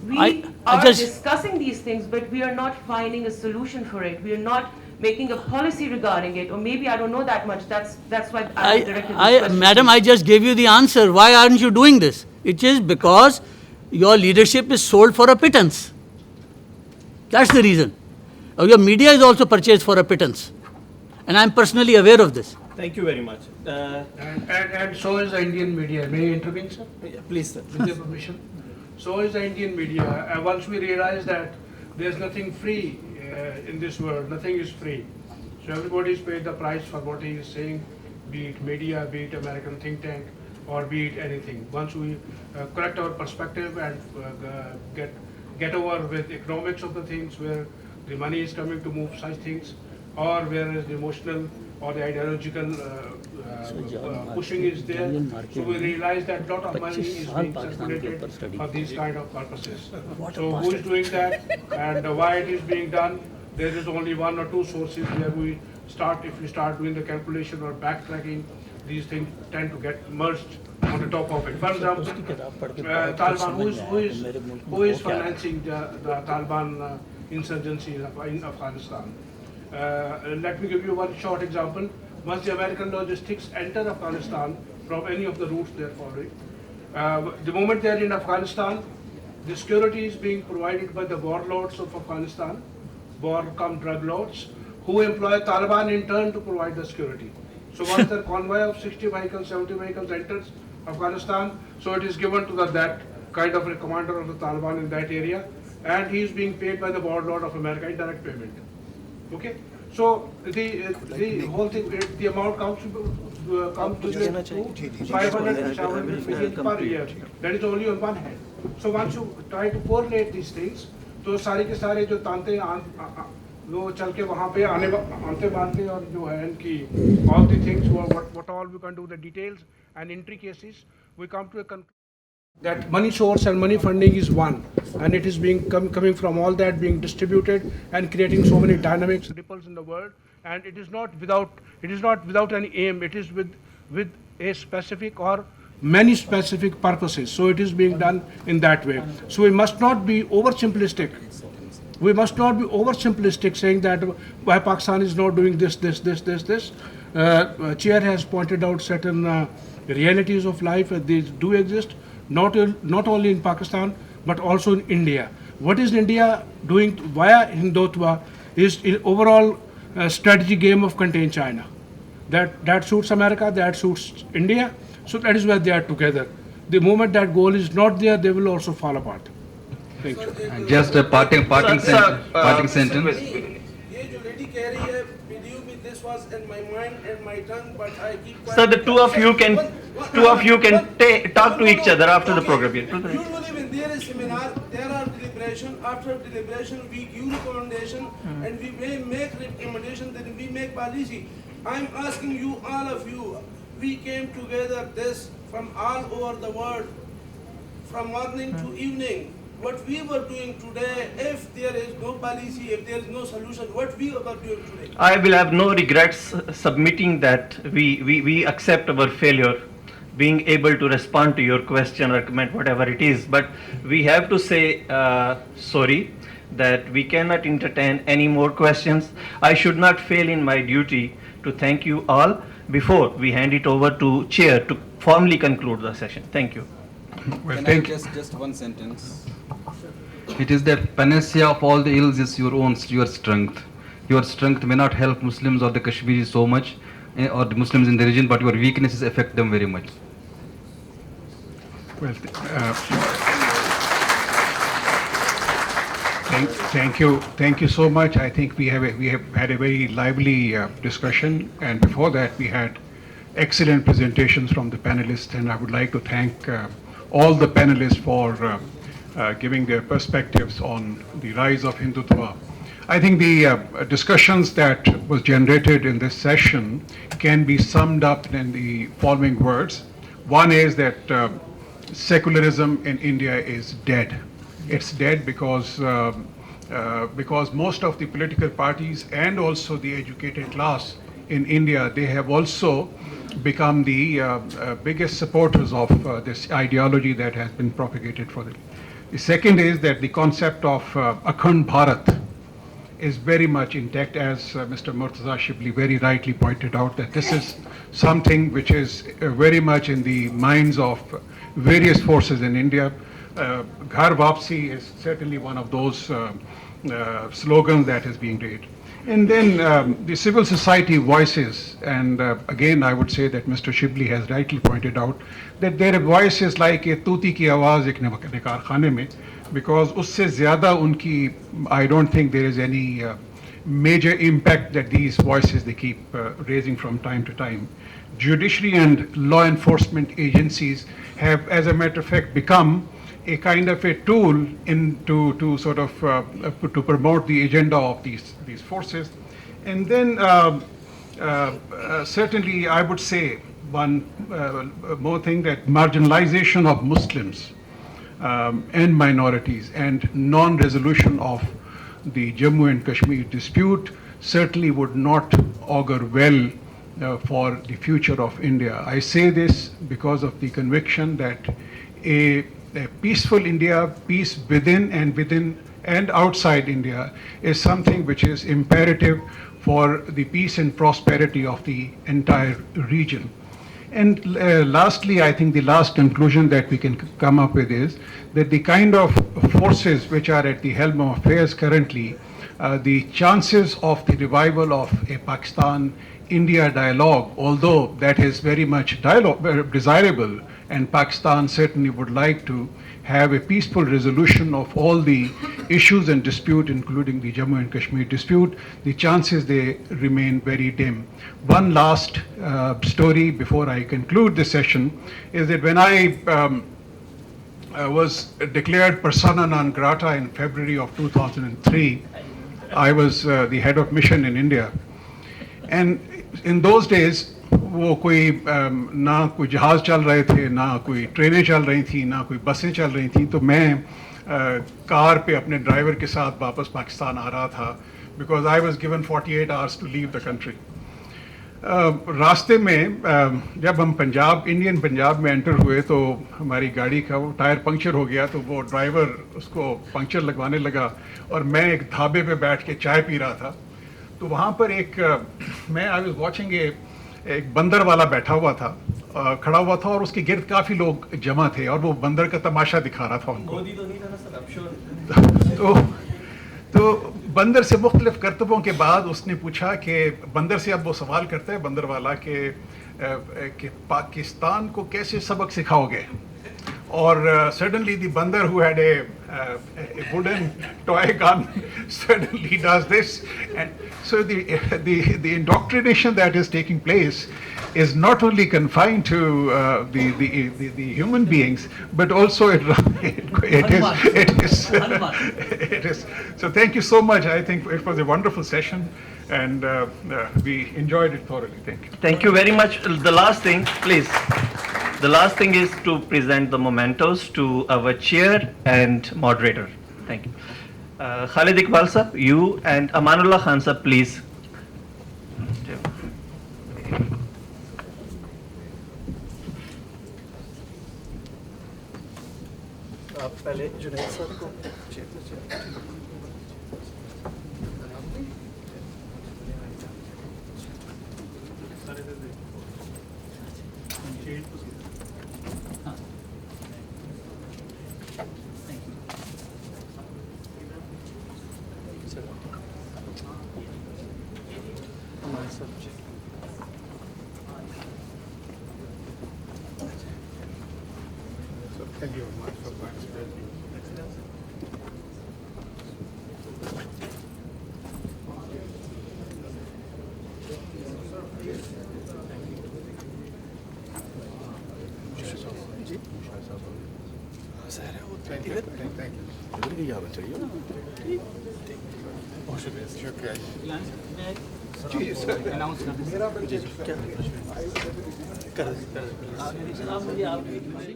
We I are just- discussing these things, but we are not finding a solution for it. We are not making a policy regarding it, or maybe I don't know that much. That's why I directed this question. Madam, I just gave you the answer. Why aren't you doing this? It is because your leadership is sold for a pittance. That's the reason. Your media is also purchased for a pittance. And I'm personally aware of this. Thank you very much. And so is the Indian media. May I intervene, sir? Please, sir. With your permission. So is the Indian media. Once we realize that there's nothing free in this world, nothing is free. So everybody is paid the price for what he is saying, be it media, be it American think tank, or be it anything. Once we correct our perspective and get over with economics of the things, where the money is coming to move such things, or where is the emotional or the ideological pushing is there. So we realize that a lot of money is being circulated for these kind of purposes. So who is doing that and why it is being done? There is only one or two sources where we start, if we start doing the calculation or backtracking, these things tend to get merged on the top of it. For example, Taliban, who is financing the Taliban insurgency in Afghanistan? Let me give you one short example. Once the American logistics enter Afghanistan from any of the routes they are following, the moment they are in Afghanistan, the security is being provided by the warlords of Afghanistan, war-come drug lords, who employ Taliban in turn to provide the security. So once the convoy of 60 vehicles, 70 vehicles enters Afghanistan, so it is given to that kind of a commander of the Taliban in that area, and he is being paid by the warlord of America in direct payment. Okay, so the whole thing, the amount comes to 500 to 700 million per year. That is only on one hand. So once you try to correlate these things, तो सारे के सारे जो तांते वो चल के वहाँ पे आते बांधते और जो है इनकी all the things what all we can do, the details and intricacies, we come to a conclusion that money source and money funding is one, and it is being coming from all that being distributed and creating so many dynamics, ripples in the world, and it is not without any aim. It is with a specific or many specific purposes. So it is being done in that way. So we must not be oversimplistic. We must not be oversimplistic saying that why Pakistan is not doing this. Chair has pointed out certain realities of life. These do exist. Not only in Pakistan, but also in India. What is India doing via Hindutva is an overall strategy game of contain China. That suits America, that suits India. So that is where they are together. The moment that goal is not there, they will also fall apart. Thank you. And just a parting sentence. This was in my mind and my tongue, but I keep quiet. Sir, the two of you can talk to each other after the program. Usually when there is seminar, there are deliberation. After deliberation, we give recommendation and we may make recommendation, then we make policy. I'm asking you, all of you, we came together this from all over the world, from morning to evening. What we were doing today, if there is no policy, if there is no solution, what we were doing today? I will have no regrets submitting that we accept our failure, being able to respond to your question or comment, whatever it is. But we have to say sorry that we cannot entertain any more questions. I should not fail in my duty to thank you all before we hand it over to Chair to formally conclude the session. Thank you. Well, Can I just one sentence? It is the panacea of all the ills is your strength. Your strength may not help Muslims or the Kashmiris so much, or the Muslims in the region, but your weaknesses affect them very much. Well, thank you so much. I think we have had a very lively discussion, and before that we had excellent presentations from the panelists, and I would like to thank all the panelists for giving their perspectives on the rise of Hindutva. I think the discussions that was generated in this session can be summed up in the following words. One is that secularism in India is dead. it's dead because most of the political parties and also the educated class in India, they have also become the biggest supporters of this ideology that has been propagated for them. The second is that the concept of Akhand Bharat is very much intact, as Mr. Murtaza Shibli very rightly pointed out, that this is something which is very much in the minds of various forces in India. Ghar Vapsi is certainly one of those slogans that is being raised. And then the civil society voices, and again I would say that Mr. Shibli has rightly pointed out that there are voices like a tuti ki awaaz ek nikar khane mein, because usse zyada unki, I don't think there is any major impact that these voices they keep raising from time to time. Judiciary and law enforcement agencies have, as a matter of fact, become a kind of a tool to sort of to promote the agenda of these forces. And then certainly I would say one more thing, that marginalization of Muslims and minorities and non-resolution of the Jammu and Kashmir dispute certainly would not augur well for the future of India. I say this because of the conviction that a peaceful India, peace within and outside India, is something which is imperative for the peace and prosperity of the entire region. And lastly, I think the last conclusion that we can come up with is that the kind of forces which are at the helm of affairs currently, the chances of the revival of a Pakistan-India dialogue, although that is very much desirable, and Pakistan certainly would like to have a peaceful resolution of all the issues and dispute, including the Jammu and Kashmir dispute, the chances they remain very dim. One last story before I conclude this session is that when I was declared persona non grata in February of 2003, I was the head of mission in India. And in those days, वो कोई ना कोई जहाज़ चल रहे थे, ना कोई ट्रेनें चल रही थी, ना कोई बसें चल रही थी, तो मैं कार पे अपने ड्राइवर के साथ वापस पाकिस्तान आ रहा था, because I was given 48 hours to leave the country. रास्ते में जब हम इंडियन पंजाब में एंटर हुए तो हमारी गाड़ी का वो टायर पंक्चर हो गया, तो वो ड्राइवर उसको पंक्चर लगवाने लगा और मैं एक ढाबे पे बैठ के चाय पी रहा था. तो वहाँ पर मैं आई वाज वाचिंग एक बंदर वाला बैठा हुआ था, खड़ा हुआ था, और उसके गिर्द काफ़ी लोग जमा थे और वो बंदर का तमाशा दिखा रहा था उनको. तो बंदर से मुख्तलिफ करतबों के बाद उसने पूछा कि बंदर से अब वो सवाल करता है बंदर वाला कि पाकिस्तान को कैसे सबक सिखाओगे. Or suddenly the bandar who had a wooden toy gun suddenly does this, and so the indoctrination that is taking place is not only confined to the human beings, but also it is. So thank you so much. I think it was a wonderful session, and we enjoyed it thoroughly. Thank you. Thank you very much. The last thing, please. The last thing is to present the mementos to our chair and moderator. Thank you. Khalid Iqbal sir, you and Amanullah Khan sir, please. पहले Junaid sir को Thank you very much for participating. Thank you.